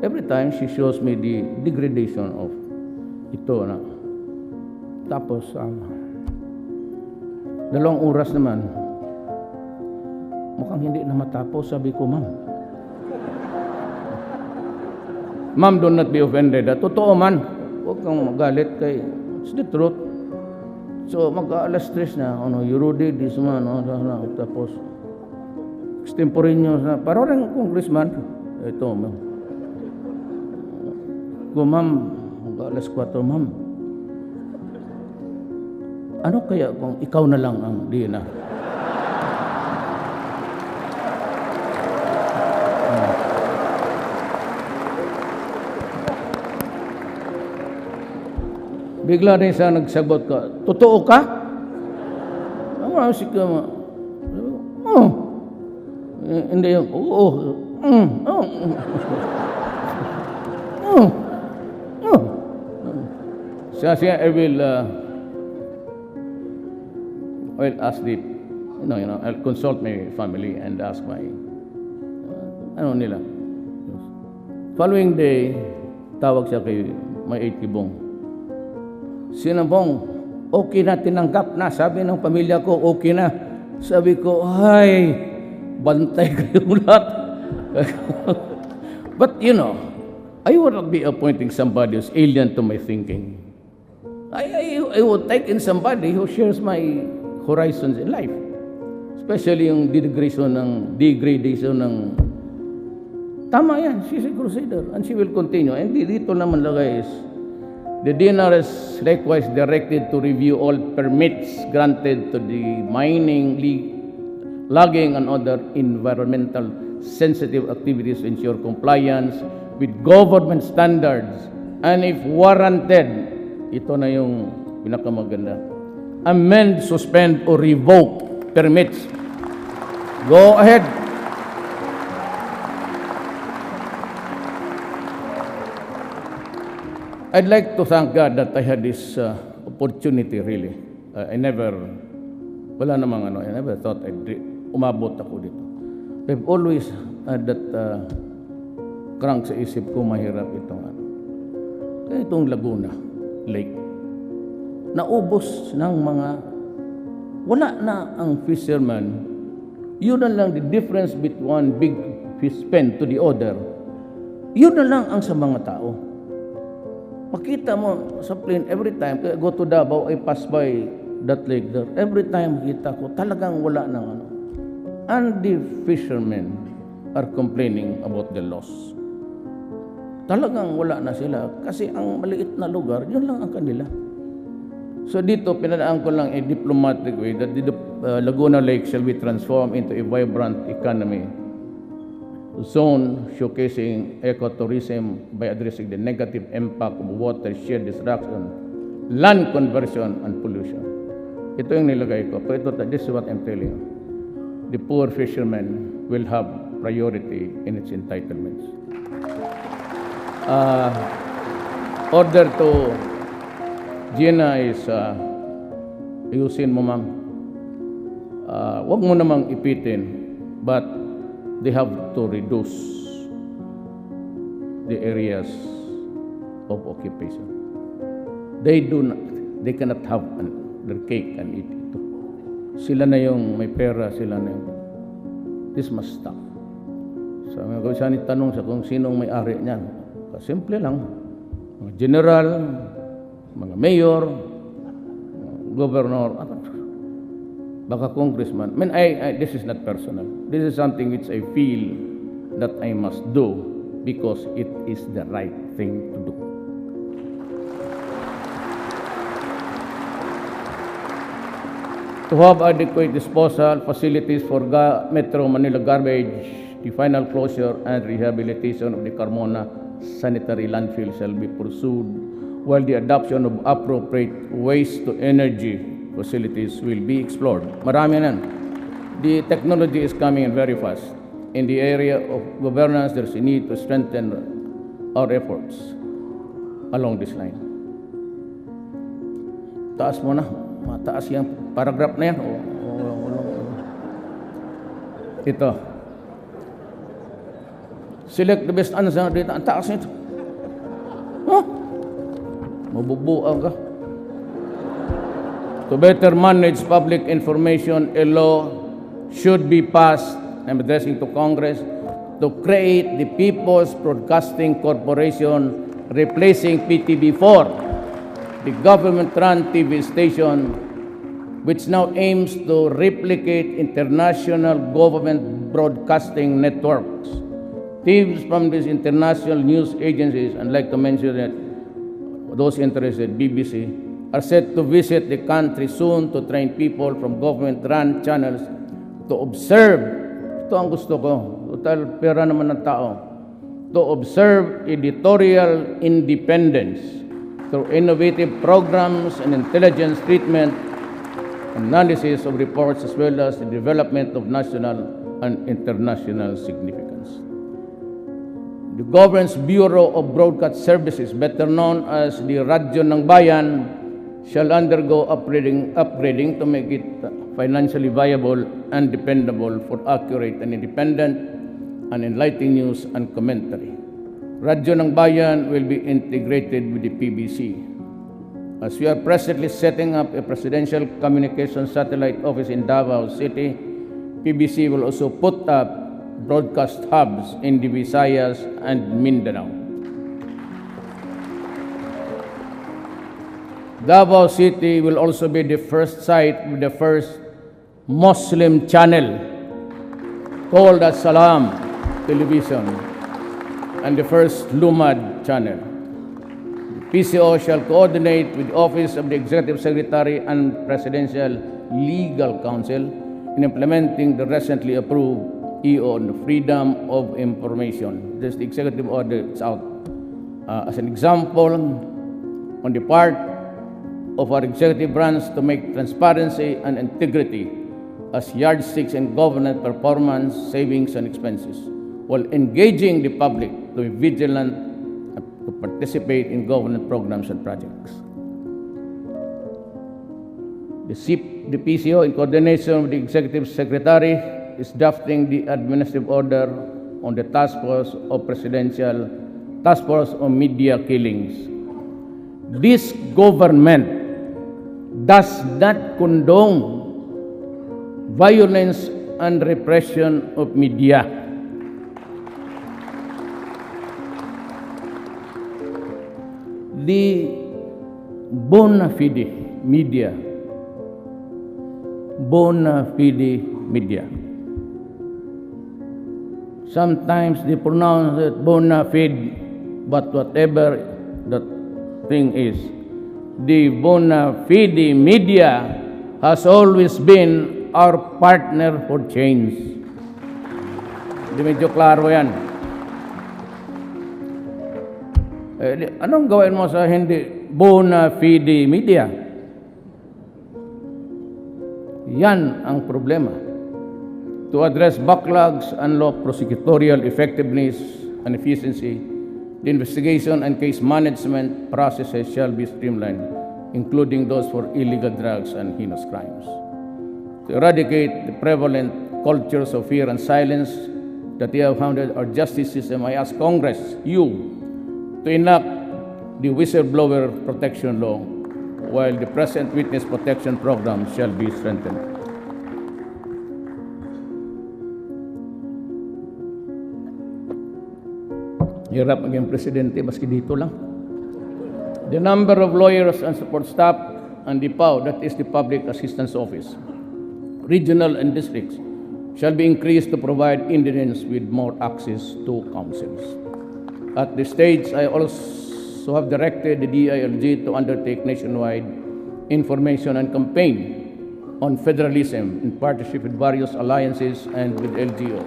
Every time she shows me the degradation of ito na. Tapos 2 oras naman, mukhang hindi na matapos. Sabi ko, Ma'am, do not be offended. Totoo man, huwag kang magalit kay it's the truth. So mag-alas 3 na, you ruddy this man, tapos extemporaneous na, parang congressman. Ito, Ma'am. Kung Ma'am, mag-alas 4, Ma'am, ano kaya kung ikaw na lang ang Dina? Bigla rin siya nagsagot ka, totoo ka? Masik ka ma. Hindi yung, Siya, I will ask the, I'll consult my family and ask my, nila. Following day, tawag siya kay may 8 Kibong. Sinabong, okay na, tinanggap na. Sabi ng pamilya ko, okay na. Sabi ko, ay, bantay kayo lahat. But, I would not be appointing somebody who's alien to my thinking. I would take in somebody who shares my horizons in life. Especially yung degradation ng tama yan, she's a crusader and she will continue. And dito naman lagay is, the DNR is likewise directed to review all permits granted to the mining, logging, and other environmental sensitive activities to ensure compliance with government standards. And if warranted, ito na yung pinakamaganda, amend, suspend, or revoke permits. Go ahead. I'd like to thank God that I had this opportunity, really. I never thought umabot ako dito. I've always had that crank sa isip ko, mahirap itong Laguna Lake. Naubos ng wala na ang fisherman. Yun na lang the difference between one big fish pen to the other. Yun na lang ang sa mga tao. Makita mo sa plane, every time I go to Davao, I pass by that lake there. Every time kita ko, talagang wala nang And the fishermen are complaining about the loss. Talagang wala na sila kasi ang maliit na lugar, yun lang ang kanila. So dito, pinadaan ko lang a diplomatic way that the Laguna Lake shall be transformed into a vibrant economy zone showcasing ecotourism by addressing the negative impact of watershed destruction, land conversion, and pollution. Ito yung nilagay ko. Pero this is what I'm telling you. The poor fishermen will have priority in its entitlements. Order to Gina is ayusin mo, ma'am. Huwag mo namang ipitin, but they have to reduce the areas of occupation. They cannot have their cake and eat it. Sila na yung may pera, sila na yung, this must stop. So, kung saan itanong sa kung sinong may-ari niyan, simple lang. Mga general, mga mayor, governor, baka congressman. I mean, this is not personal. This is something which I feel that I must do because it is the right thing to do. To have adequate disposal facilities for Metro Manila garbage, the final closure and rehabilitation of the Carmona sanitary landfill shall be pursued, while the adoption of appropriate waste-to-energy facilities will be explored. Marami na. The technology is coming in very fast. In the area of governance, there's a need to strengthen our efforts along this line. Taas mo na. Mataas yung paragraph na yan. Ito. Select the best answer dito. Ang taas nito. Huh? Mabubuang ka. To better manage public information, a law should be passed, I'm addressing to Congress, to create the People's Broadcasting Corporation, replacing PTV4, the government-run TV station, which now aims to replicate international government broadcasting networks. Teams from these international news agencies, I'd like to mention that those interested, BBC, are set to visit the country soon to train people from government-run channels to observe, ito ang gusto ko, total pera naman ng tao, to observe editorial independence through innovative programs and intelligence treatment, analysis of reports, as well as the development of national and international significance. The Government's Bureau of Broadcast Services, better known as the Radyo ng Bayan, shall undergo upgrading to make it financially viable and dependable for accurate and independent and enlightening news and commentary. Radyo ng Bayan will be integrated with the PBC. As we are presently setting up a presidential communications satellite office in Davao City, PBC will also put up broadcast hubs in the Visayas and Mindanao. Davao City will also be the first site with the first Muslim channel called As-Salam Television and the first Lumad channel. The PCO shall coordinate with the Office of the Executive Secretary and Presidential Legal Counsel in implementing the recently approved EO on the Freedom of Information. This is the executive order. It's out. As an example, on the part of our executive branch to make transparency and integrity as yardsticks in government performance, savings, and expenses, while engaging the public to be vigilant and to participate in government programs and projects. The PCO, in coordination with the Executive Secretary, is drafting the administrative order on the Task Force on Media Killings. This government does not condone violence and repression of media. The bona fide media, sometimes they pronounce it bona fide, but whatever the thing is, the bona fide media has always been our partner for change. Hindi medyo klaro yan. Anong gawin mo sa hindi bona fide media? Yan ang problema. To address backlogs, unlock prosecutorial effectiveness and efficiency, the investigation and case management processes shall be streamlined, including those for illegal drugs and heinous crimes. To eradicate the prevalent cultures of fear and silence that we have founded our justice system, I ask Congress, you, to enact the whistleblower protection law, while the present witness protection program shall be strengthened. Hirap maging presidente, maski dito lang. The number of lawyers and support staff and the PAO, that is the Public Assistance Office, regional and districts, shall be increased to provide Indians with more access to counsels. At this stage, I also have directed the DILG to undertake nationwide information and campaign on federalism in partnership with various alliances and with LGOs,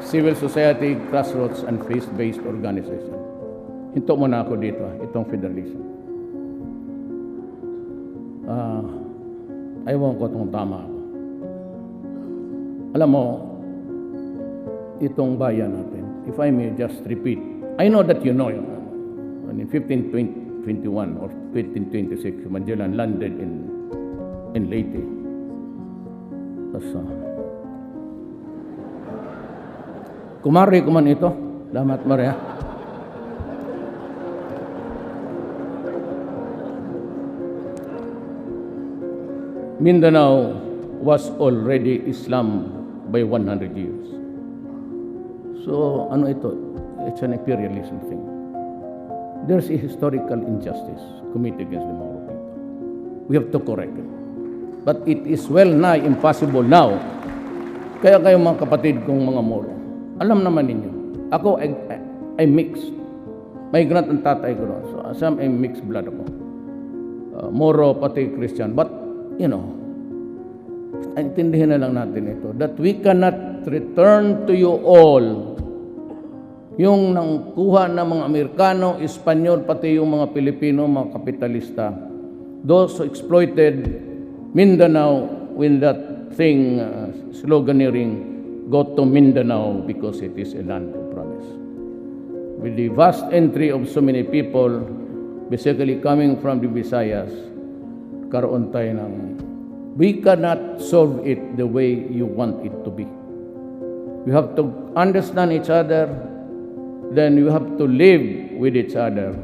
civil society, grassroots, and faith-based organizations. Hinto muna ako dito, itong federalism. Ayaw ko itong tama ako. Alam mo, itong bayan natin, if I may just repeat, I know that you know, in 1521 or 1526, Magellan landed in Leyte. Tapos, kumari ko man ito. Salamat, Maria. Mindanao was already Islam by 100 years. So, ano ito? It's an imperialism thing. There's a historical injustice committed against the Moro people. We have to correct it. But it is well nigh impossible now. Kaya kayo mga kapatid kong mga Moro, alam naman ninyo, ako ay mixed. Migrant ang tatay ko doon. So, some ay mixed blood ako. Moro, pati Christian. But, you know, intindihin na lang natin ito, that we cannot return to you all yung nangkuha ng mga Amerikano, Espanyol, pati yung mga Pilipino, mga kapitalista, those who exploited Mindanao with that thing, sloganeering, go to Mindanao because it is a land of promise. With the vast entry of so many people, basically coming from the Visayas, karoon tayo ng, we cannot solve it the way you want it to be. We have to understand each other, then you have to live with each other.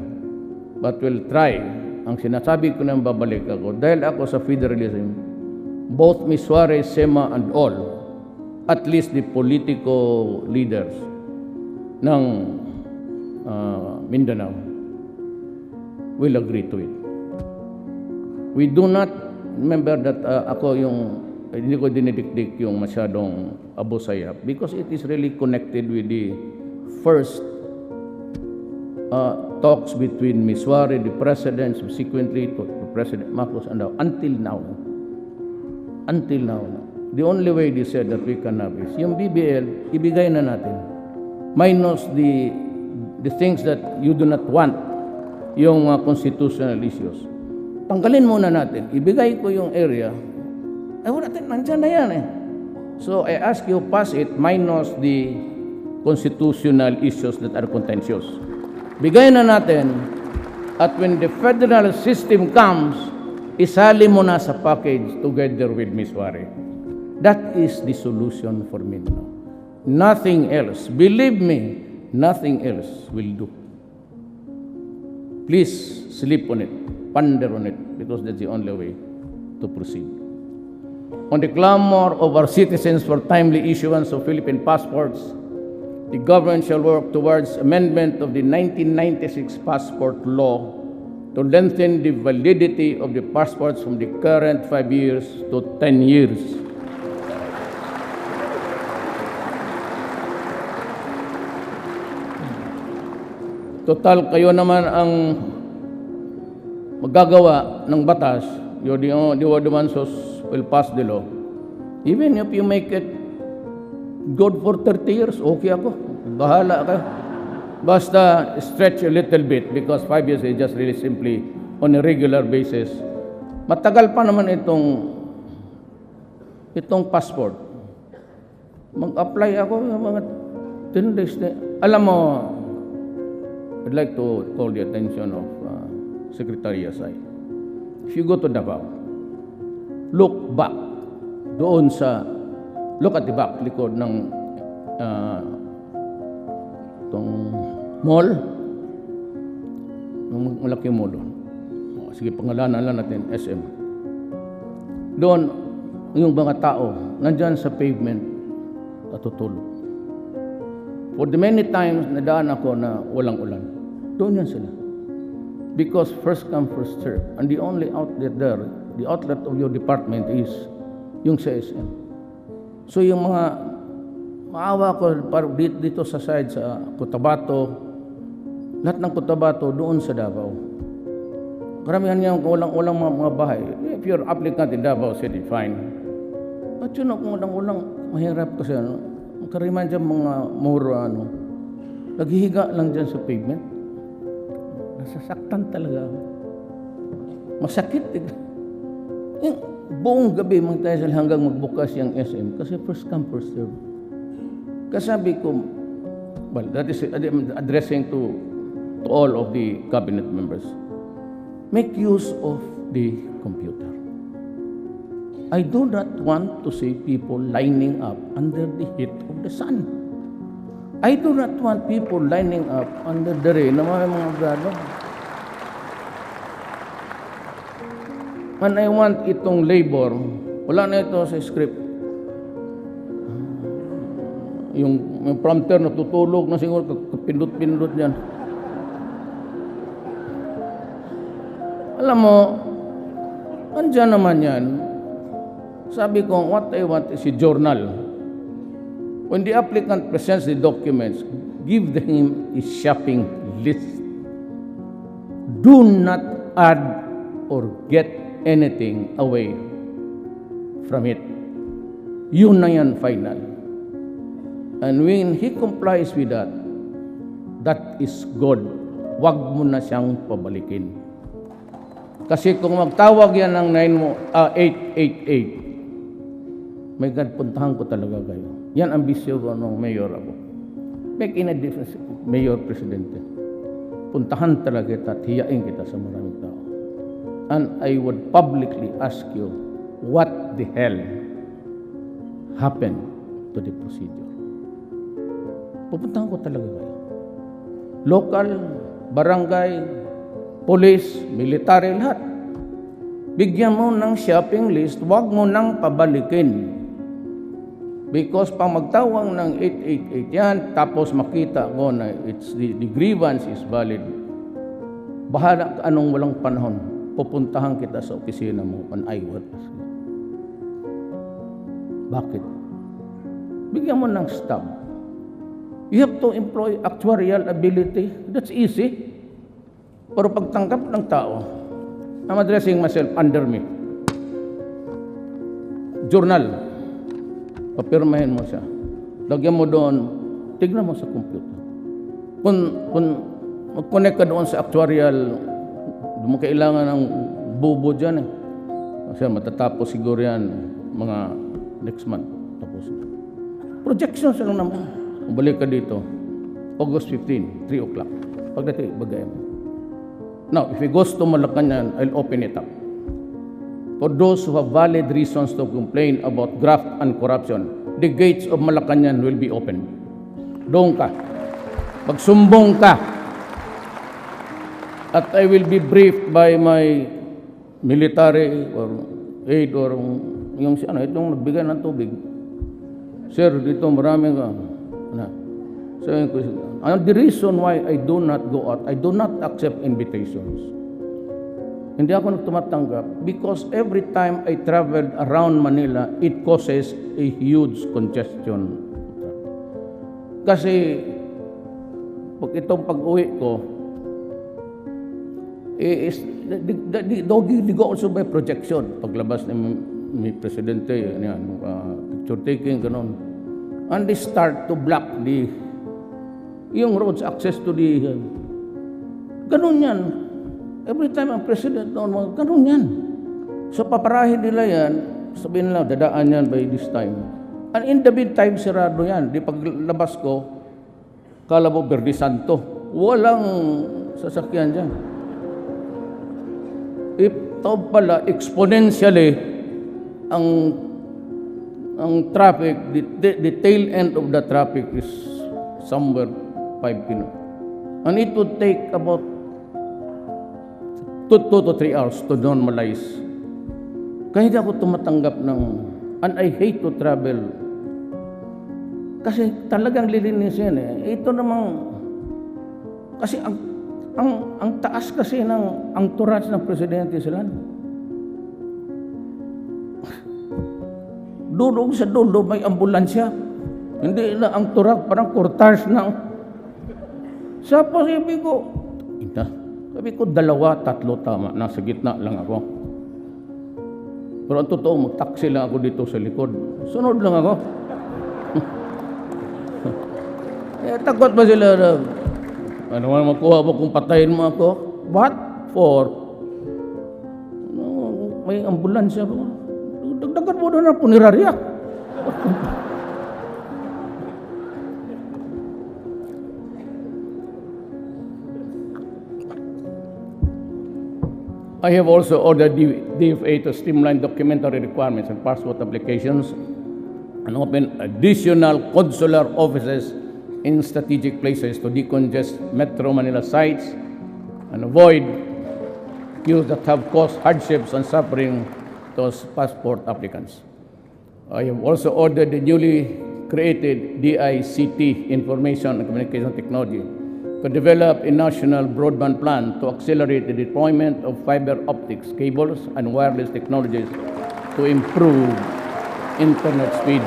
But we'll try. Ang sinasabi ko nang babalik ako, dahil ako sa federalism, both Ms. Suarez, Sema, and all, at least the political leaders ng Mindanao will agree to it. We do not, remember that ako yung, hindi ko dinidikdik yung masyadong Abu Sayyaf because it is really connected with the first talks between Ms. Suarez, the president, subsequently to President Marcos, and until now. The only way they said that we can have is, yung BBL, ibigay na natin. Minus the things that you do not want, yung constitutional issues. Tanggalin muna natin. Ibigay ko yung area. Ay, wala natin, nandyan na yan eh. So, I ask you, pass it minus the constitutional issues that are contentious. Bigay na natin, at when the federal system comes, isali mo na sa package together with Ms. Suarez. That is the solution for Mindanao. Nothing else. Believe me, nothing else will do. Please sleep on it, ponder on it, because that's the only way to proceed. On the clamor of our citizens for timely issuance of Philippine passports, the government shall work towards amendment of the 1996 passport law to lengthen the validity of the passports from the current 5 years to 10 years. Total, kayo naman ang magagawa ng batas. You are the ones who will pass the law. Even if you make it good for 30 years, okay ako. Bahala ka. Basta stretch a little bit because 5 years is just really simply on a regular basis. Matagal pa naman itong passport. Mag-apply ako ng mga 10 days na. Alam mo, I'd like to call the attention of Secretary Yasay. If you go to Davao, look back doon look at the back, likod ng itong mall, ng malaking mall doon. Sige, pangalanan lang natin, SM. Doon, yung mga tao, nandyan sa pavement, natutulog. For the many times, nadaan ako na walang ulan. Doon yan sila. Because first come, first serve. And the only outlet there, the outlet of your department is yung sa SM. So yung mga maawa ko dito sa side sa Cotabato, lahat ng Cotabato doon sa Davao. Karamihan niya kung walang mga bahay. If you're applicant in Davao City, fine. But yun kung walang mahirap kasi karamihan dyan mga muro naghihiga lang dyan sa pavement. Nasasaktan talaga ako. Masakit. Yung buong gabi magtayasal hanggang magbukas yung SM kasi first come, first serve. Kasabi ko, well, that is addressing to all of the cabinet members. Make use of the computer. I do not want to see people lining up under the heat of the sun. I do not want people lining up under the rain na mga grado. And I want itong labor, wala na ito sa script. Yung prompter na tutulog na siguro, pindot-pindot yan. Alam mo, andyan naman yan. Sabi ko, what I want is a journal. When the applicant presents the documents, give him a shopping list. Do not add or get anything away from it. Yun na yan final. And when he complies with that, that is good. Wag mo na siyang pabalikin. Kasi kung magtawag yan ng 888, may God, puntahan ko talaga kayo. Yan ang bisyo ko nung mayor ako. Make in a difference, mayor, presidente. Puntahan talaga kita at hiyain kita sa maraming tao. And I would publicly ask you, what the hell happened to the procedure? Pupuntahan ko talaga kayo. Local, barangay, police, military, lahat. Bigyan mo ng shopping list, huwag mo nang pabalikin. Because pag magtawang ng 888 yan, tapos makita ko na the grievance is valid, bahala ka anong walang panahon, pupuntahan kita sa opisina mo on iWorks. Bakit? Bigyan mo ng staff. You have to employ actuarial ability. That's easy. Pero pagtanggap ng tao, I'm addressing myself under me. Journal. Papirmahin mo siya. Lagyan mo doon, tignan mo sa computer. Kung mag-connect ka doon sa actuarial, hindi mo kailangan ng bubo dyan eh. Kasi matatapos siguro yan mga next month. Tapos. Projections lang naman. Kung balik ka dito, August 15, 3 o'clock. Pagdating, bagay mo. Now, if it goes to Malacanang, I'll open it up. For those who have valid reasons to complain about graft and corruption, the gates of Malacanang will be opened. Doon ka. Magsumbong ka. At I will be briefed by my military or aid or yung itong nagbigay ng tubig. Sir, dito maraming So, and the reason why I do not go out, I do not accept invitations. Hindi ako tumatanggap because every time I traveled around Manila, it causes a huge congestion. Kasi pag itong pag-uwi ko, they go also by projection. Paglabas ng may presidente, yan, picture taking, ganun. And they start to block yung roads access to ganun yan. Every time ang president noon, ganun yan. So paparahin nila yan, sabihin nila, dadaan yan by this time. And in the meantime, sirado yan. Di paglabas ko, kala mo Verde Santo. Walang sasakyan dyan. Ito pala, exponentially, ang traffic, the tail end of the traffic is somewhere 5 km. And it would take about 2 to 3 hours to normalize. Kaya hindi ako tumatanggap and I hate to travel. Kasi talagang lilinis yan eh. Ito namang, kasi ang taas kasi ang turats ng presidente sila. Dulo sa dulo may ambulansya. Hindi na ang turak, parang kurtas ng. Sabi ko, sabi ko 2, 3 tama. Nasa gitna lang ako. Pero ang totoo, mag-taxi lang ako dito sa likod. Sunod lang ako. Takot ba sila na, ano man makuha mo kung patayin mo ako? What for? May ambulansya ba? Dagdagan mo doon ang punerarya. I have also ordered DFA to streamline documentary requirements and passport applications and open additional consular offices in strategic places to decongest Metro Manila sites and avoid queues that have caused hardships and suffering to passport applicants. I have also ordered the newly created DICT, Information and Communication Technology, to develop a national broadband plan to accelerate the deployment of fiber optics cables and wireless technologies to improve internet speed.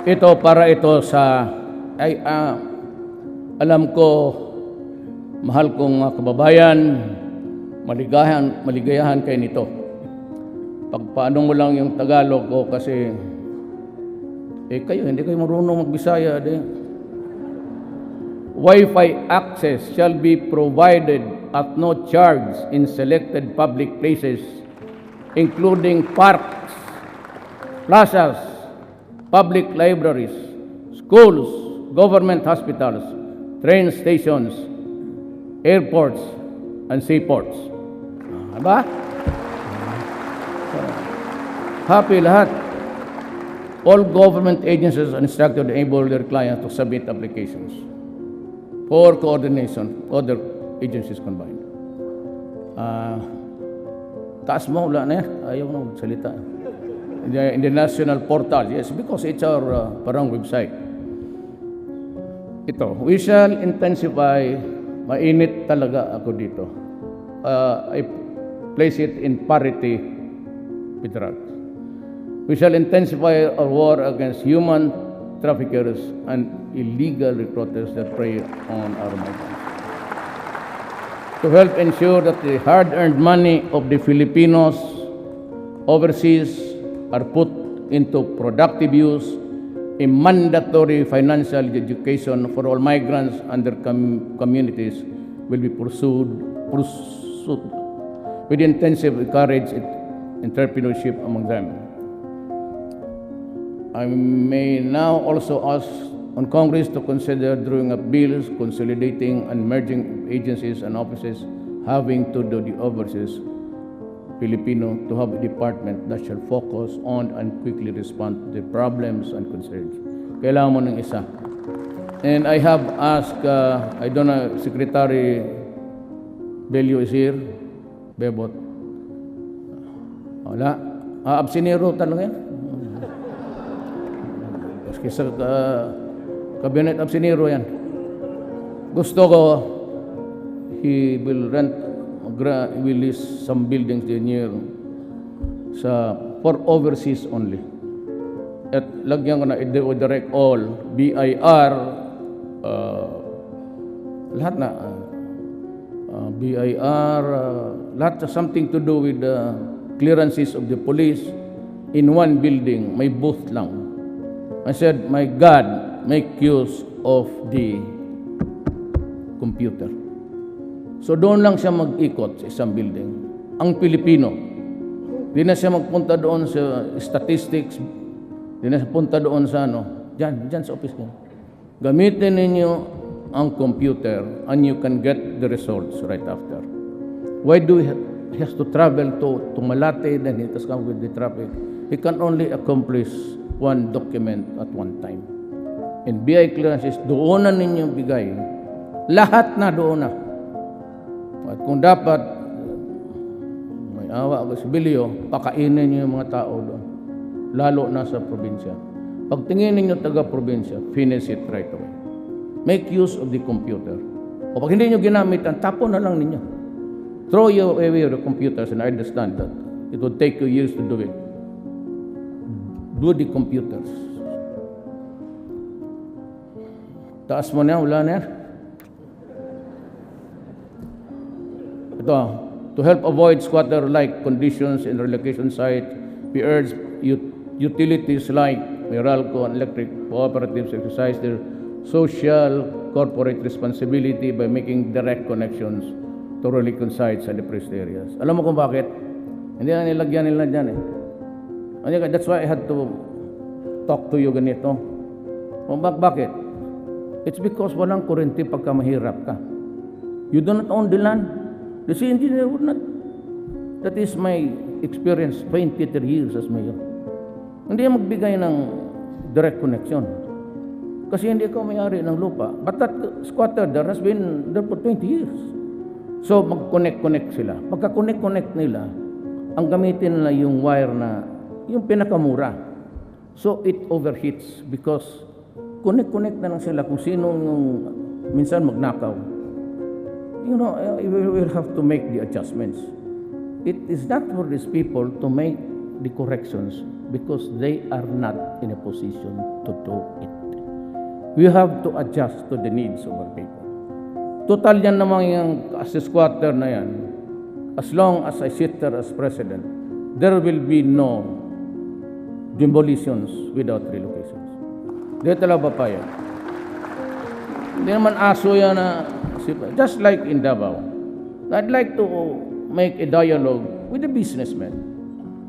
Ito para ito sa alam ko, mahal kong kababayan, maligayahan kayo nito. Pagpaano mo lang yung Tagalog ko kasi kayo hindi kayo marunong magbisaya Wi-Fi access shall be provided at no charge in selected public places, including parks, plazas, public libraries, schools, government hospitals, train stations, airports, and seaports. Diba? Happy lahat. All government agencies are instructed to enable their clients to submit applications for coordination, other agencies combined. Taas mo, wala na yan. Ayaw na magsalita. In the national portal, yes, because it's our parang website. Ito, we shall intensify, mainit talaga ako dito. I place it in parity with drugs. We shall intensify our war against human traffickers and illegal recruiters that prey on our migrants. To help ensure that the hard-earned money of the Filipinos overseas are put into productive use, a mandatory financial education for all migrants and their communities will be pursued with intensive courage and entrepreneurship among them. I may now also ask on Congress to consider drawing up bills consolidating and merging agencies and offices having to do the overseas Filipino to have a department that shall focus on and quickly respond to the problems and concerns. Kailangan mo ng isa. And I have asked, I don't know, Secretary Bello is here. Bebot. Wala. Absinero talaga yan. Kasi sa cabinet absinero yan. Gusto ko, he will lease some buildings near for overseas only. At lagyan ko na i-direct all BIR lahat na BIR, lahat something to do with the clearances of the police in one building, may booth lang. I said, my God, make use of the computer. So doon lang siya mag-ikot sa isang building. Ang Pilipino, di na siya magpunta doon sa statistics, di na siya punta doon sa dyan sa office niya. Gamitin ninyo ang computer and you can get the results right after. Why do he has to travel to Malate, then he has come with the traffic? He can only accomplish one document at one time. And BI clearances, doon na ninyo bigay. Lahat na doon na. At kung dapat, may awa o sibilyo, pakainin niyo yung mga tao doon. Lalo na sa probinsya. Pagtingin ninyo taga-probinsya, finish it right away. Make use of the computer. O pag hindi nyo ginamit, tapon na lang ninyo. Throw away the computers, and I understand that. It would take you years to do it. Do the computers. Taas mo na, wala na yan. Ito, to help avoid squatter-like conditions in relocation site, we urge utilities like Meralco and electric cooperatives exercise their social corporate responsibility by making direct connections to relocation sites and depressed areas. Alam mo kung bakit? Hindi na nilagyan nila dyan eh. That's why I had to talk to you ganito. Bakit? It's because walang kurente pagka mahirap ka. You do not own the land. The city engineer would not. That is my experience, 23 years as mayor. Hindi magbigay ng direct connection. Kasi hindi ko may-ari ng lupa. But that squatter there has been there for 20 years. So mag-connect sila. Pagka-connect nila, ang gamitin nila yung wire na, yung pinakamura. So it overheats because connect na lang sila kung sino yung minsan magnakaw. You know, we will have to make the adjustments. It is not for these people to make the corrections because they are not in a position to do it. We have to adjust to the needs of our people. Total yan naman yung as a squatter na yan. As long as I sit there as president, there will be no demolitions without relocations. Di talaga pa yan. Hindi naman aso yan na, just like in Davao. I'd like to make a dialogue with the businessmen.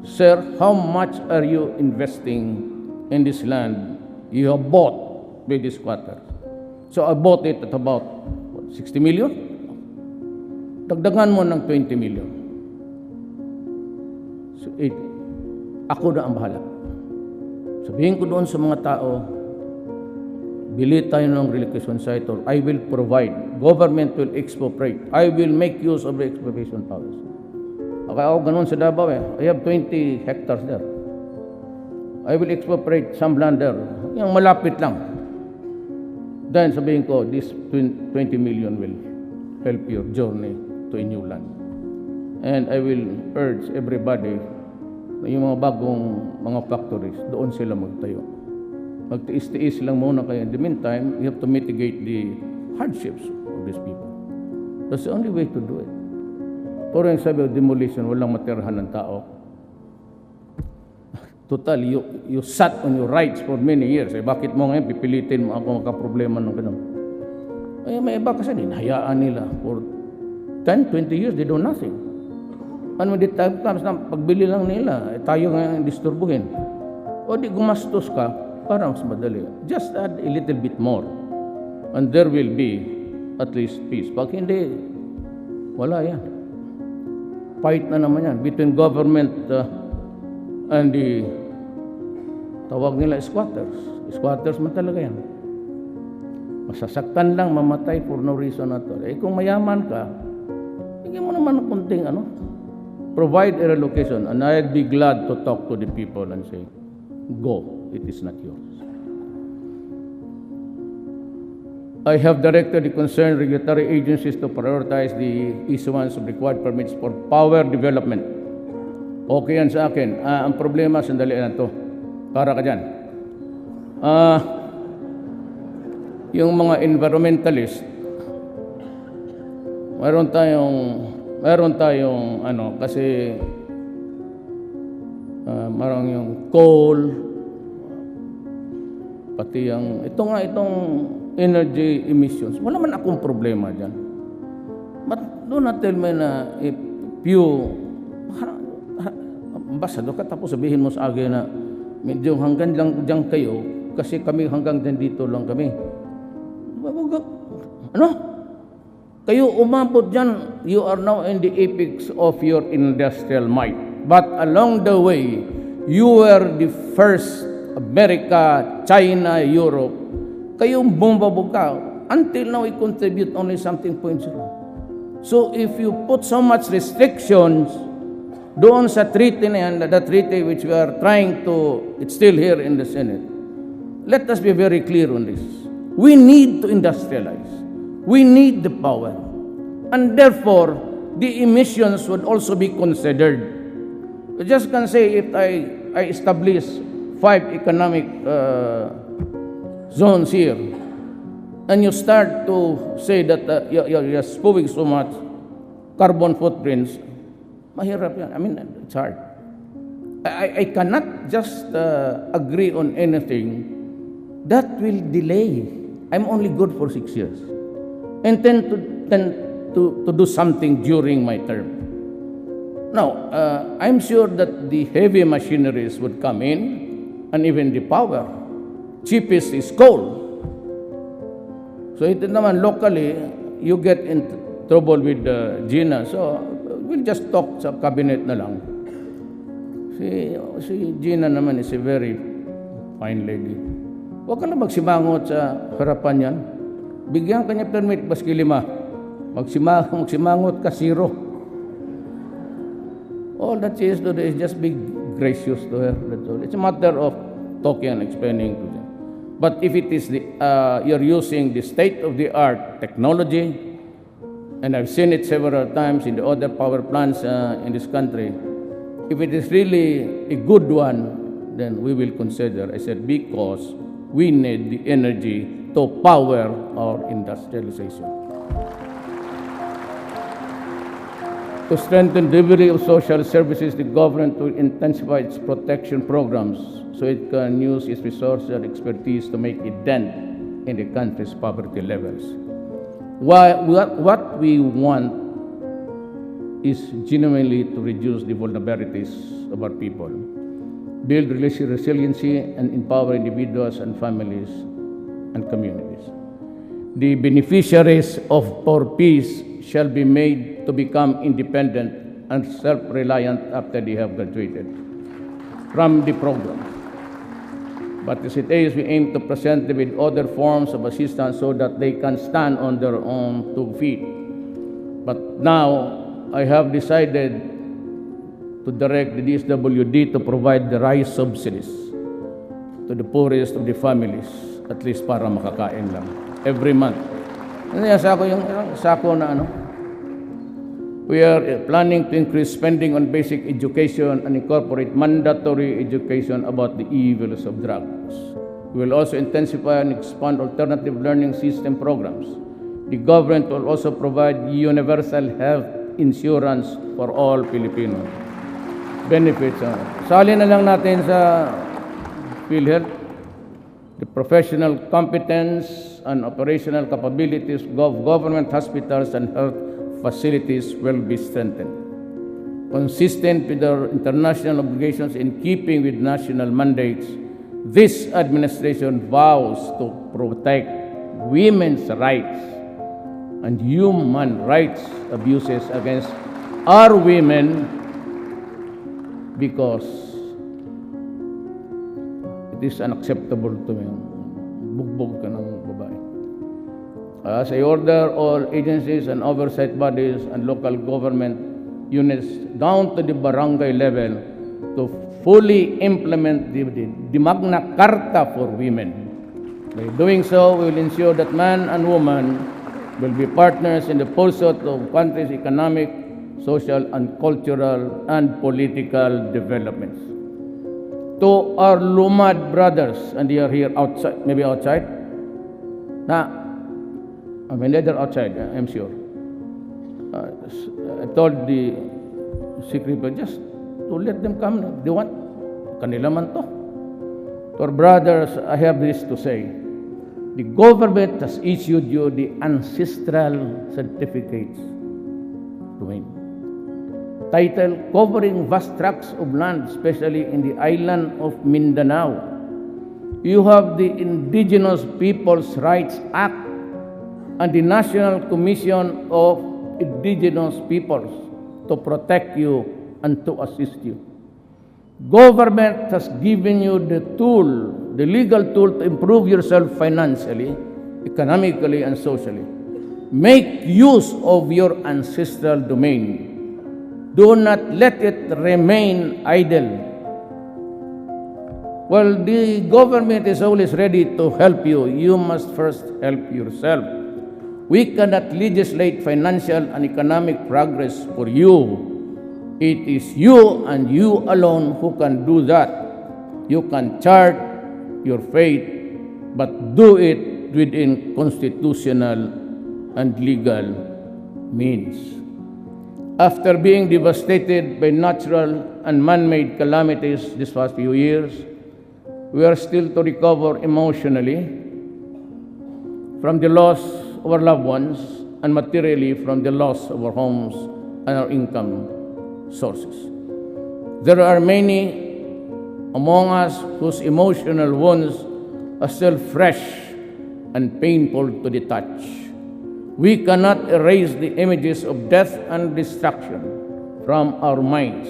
Sir, how much are you investing in this land you have bought by this squatter? So I bought it at about 60 million. Dagdagan mo ng 20 million. So ako na ang bahala. Sabihin ko doon sa mga tao, bili tayo ng relocation site or I will provide. Government will expropriate. I will make use of the expropriation powers. Okay, ako ganun sa Davao eh. I have 20 hectares there. I will expropriate some land there. Yung malapit lang. Then sabihin ko, this 20 million will help your journey to a new land. And I will urge everybody na yung mga bagong mga factories, doon sila magtayo. Magtiis-tiis lang muna kayo. In the meantime, you have to mitigate the hardships of these people. That's the only way to do it. Pero yung sabi, demolition, walang matirahan ng tao. Total, you sat on your rights for many years. Bakit mo ngayon pipilitin mo ako magka-problema ng gano'n? May iba kasi hinahayaan nila. For 10, 20 years, they do nothing. And when the time comes na pagbili lang nila, tayo ngayon disturbuhin. O di gumastos ka, para mas madali. Just add a little bit more. And there will be at least peace. Pag hindi, wala yan. Fight na naman yan between government and the tawag nila squatters. Squatters man talaga yan. Masasaktan lang, mamatay for no reason at all. Kung mayaman ka, bigyan mo naman ng kunting provide a relocation, and I'd be glad to talk to the people and say, go, it is not yours. I have directed the concerned regulatory agencies to prioritize the issuance of required permits for power development. Okay yan sa akin. Ang problema, sandali na to. Para ka dyan. Yung mga environmentalist, meron tayong kasi marang yung coal, pati itong energy emissions. Wala man akong problema dyan. But do not tell me na if you ambassador ka tapos sabihin mo sa akin na medyo hanggang lang dyan kayo kasi kami hanggang dito lang kami. Kayo umabot dyan, you are now in the apex of your industrial might. But along the way, you were the first, America, China, Europe. Kayo bumabog ka. Until now, we contribute only something 0.0. So if you put so much restrictions doon sa treaty na yan, the treaty which we are trying to, it's still here in the Senate. Let us be very clear on this. We need to industrialize. We need the power. And therefore, the emissions would also be considered. You just can say if I establish 5 economic zones here, and you start to say that you're spewing so much carbon footprints, mahirap yan. I mean, it's hard. I cannot just agree on anything that will delay. I'm only good for 6 years. And tend to do something during my term. Now, I'm sure that the heavy machineries would come in, and even the power. Cheapest is coal. So ito naman locally, you get in trouble with Gina. So we'll just talk sa cabinet na lang. Si Gina naman is a very fine lady. Huwag ka na magsimangot sa harapan yan. Bigyan ka niya permit, baski 5. Magsimangot ka 0. All that she is to do is just be gracious to her. That's all. It's a matter of talking and explaining to them. But if it is you're using the state-of-the-art technology, and I've seen it several times in the other power plants in this country, if it is really a good one, then we will consider. I said, because we need the energy to power our industrialization. To strengthen delivery of social services, the government will intensify its protection programs so it can use its resources and expertise to make a dent in the country's poverty levels. What we want is genuinely to reduce the vulnerabilities of our people, build resiliency, and empower individuals and families and communities. The beneficiaries of our peace shall be made to become independent and self-reliant after they have graduated from the program. But as it is, we aim to present them with other forms of assistance so that they can stand on their own 2 feet. But now, I have decided to direct the DSWD to provide the rice subsidies to the poorest of the families, at least para makakain lang, every month. Sako na We are planning to increase spending on basic education and incorporate mandatory education about the evils of drugs. We will also intensify and expand alternative learning system programs. The government will also provide universal health insurance for all Filipinos. Benefits. Sali na lang natin sa PhilHealth. The professional competence and operational capabilities of government hospitals and health facilities will be strengthened. Consistent with our international obligations in keeping with national mandates, this administration vows to protect women's rights and human rights abuses against our women because it is unacceptable to me. Bugbog ka ng babae. As I order all agencies and oversight bodies and local government units down to the barangay level to fully implement the Magna Carta for women. By doing so, we will ensure that man and woman will be partners in the pursuit of country's economic, social, and cultural and political developments. To our Lumad brothers, and they are here outside, maybe outside. I mean, they're outside, I'm sure. I told the secretary just to let them come. They want, kanila man to. To our brothers, I have this to say. The government has issued you the ancestral certificates to win. Title, covering vast tracts of land, especially in the island of Mindanao. You have the Indigenous Peoples' Rights Act and the National Commission of Indigenous Peoples to protect you and to assist you. Government has given you the tool, the legal tool to improve yourself financially, economically, and socially. Make use of your ancestral domain. Do not let it remain idle. Well, the government is always ready to help you. You must first help yourself. We cannot legislate financial and economic progress for you. It is you and you alone who can do that. You can chart your fate, but do it within constitutional and legal means. After being devastated by natural and man-made calamities these past few years, we are still to recover emotionally from the loss of our loved ones and materially from the loss of our homes and our income sources. There are many among us whose emotional wounds are still fresh and painful to the touch. We cannot erase the images of death and destruction from our minds.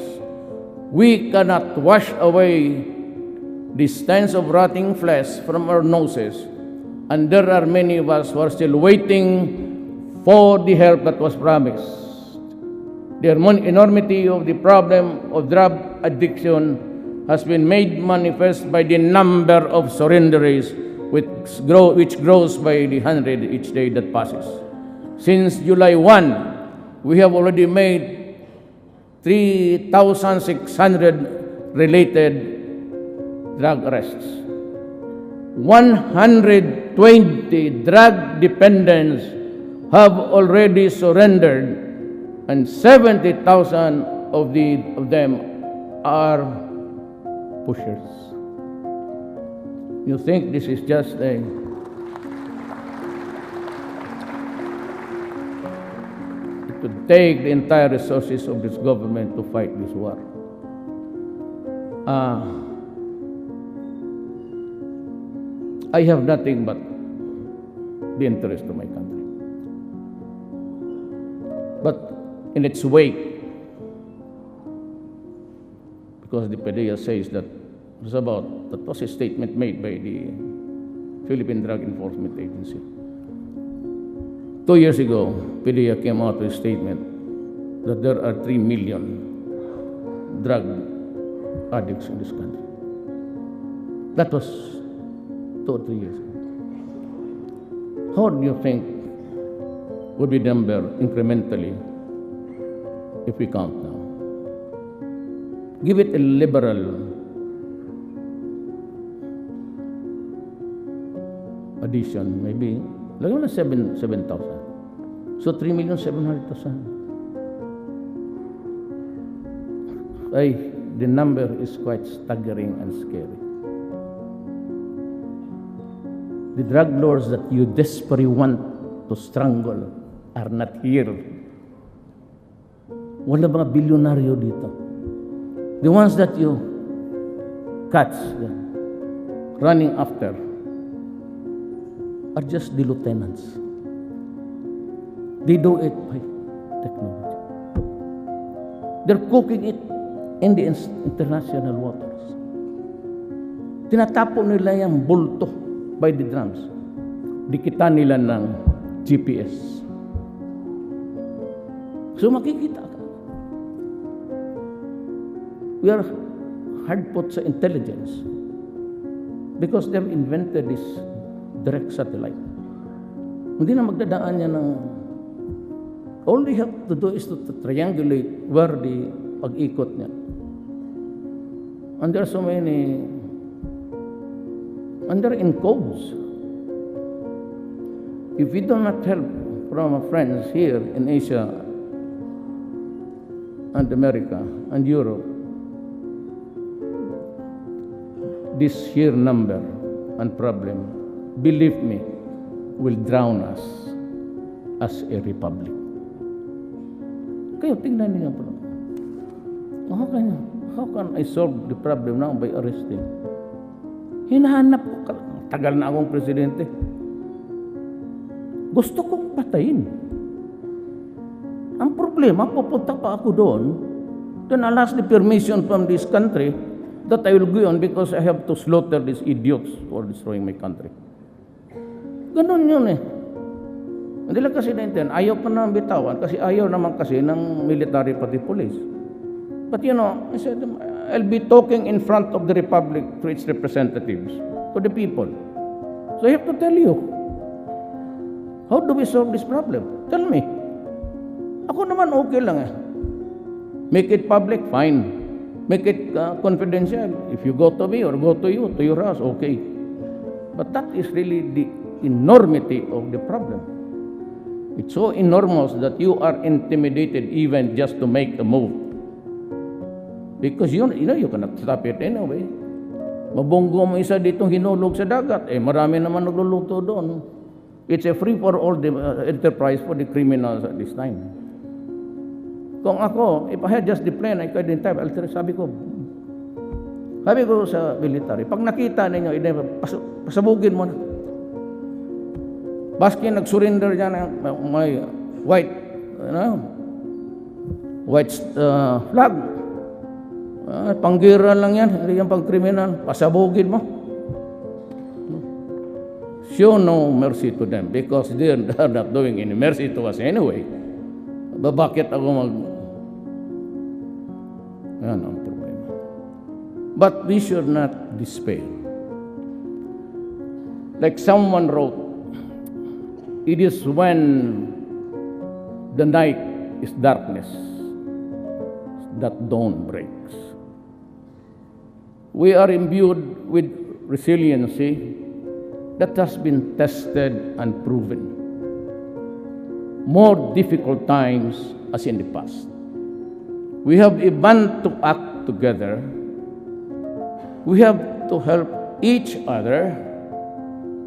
We cannot wash away the stench of rotting flesh from our noses. And there are many of us who are still waiting for the help that was promised. The enormity of the problem of drug addiction has been made manifest by the number of surrenderies which grows by the hundred each day that passes. Since July 1, we have already made 3,600 related drug arrests. 120 drug dependents have already surrendered, and 70,000 of them are pushers. You think this is just a it could take the entire resources of this government to fight this war. I have nothing but the interest of my country. But in its wake, because the PDEA says that that was a statement made by the Philippine Drug Enforcement Agency. 2 years ago, PDEA came out with a statement that there are 3 million drug addicts in this country. That was 2 or 3 years ago. How do you think would be the number incrementally if we count now? Give it a liberal addition, maybe. Lagyan mo na 7,000. So 3,700,000. The number is quite staggering and scary. The drug lords that you desperately want to strangle are not here. Wala mga bilyonaryo dito. The ones that you catch running after are just the lieutenants. They do it by technology. They're cooking it in the international waters. Tinatapo nila yung bulto by the drums. Dikitan nila ng GPS. So makikita ka. We are hard put sa intelligence because they've invented this direct satellite. Hindi na magdadaan niya ng... All they have to do is to triangulate where the pag-ikot niya. And there are so many... And they're in codes. If we do not help from our friends here in Asia and America and Europe, this sheer number and problem, believe me, will drown us as a republic. Kayo, tingnan niyo po. How can I solve the problem now by arresting? Hinahanap ko, tagal na akong presidente. Gusto kong patayin. Ang problema, pupunta pa ako doon, then I'll ask the permission from this country that I will go on because I have to slaughter these idiots for destroying my country. Ganun yun eh. Hindi lang kasi naintindihan, ayaw pa naman bitawan kasi ayaw naman kasi ng military pati police. But you know, I said, I'll be talking in front of the Republic to its representatives, to the people. So I have to tell you, how do we solve this problem? Tell me. Ako naman okay lang eh. Make it public, fine. Make it confidential. If you go to me or go to you, to your house, okay. But that is really the enormity of the problem. It's so enormous that you are intimidated even just to make a move. Because you know you cannot stop it anyway. Mabunggo mo isa ditong hinulog sa dagat, eh marami naman nagluluto doon. It's a free-for-all enterprise for the criminals at this time. Kung ako, if I had just the plan, I couldn't type. Sabi ko sa military, pag nakita ninyo, pasabugin mo na. Baski nag-surrender dyan ng may white flag. Panggira lang yan, hindi yan pang kriminal. Pasabugin mo. Show no mercy to them because they are not doing any mercy to us anyway. Bakit ako Yan ang problema. But we should not despair. Like someone wrote, it is when the night is darkness that dawn breaks. We are imbued with resiliency that has been tested and proven. More difficult times as in the past. We have a bond to act together. We have to help each other,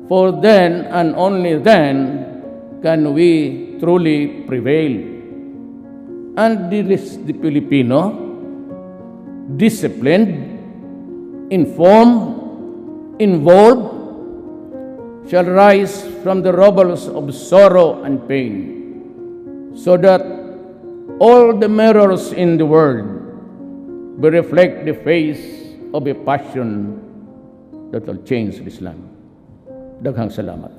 for then and only then can we truly prevail. And the Filipino, disciplined, informed, involved, shall rise from the rubbles of sorrow and pain, so that all the mirrors in the world will reflect the face of a passion that will change this land. Daghang salamat.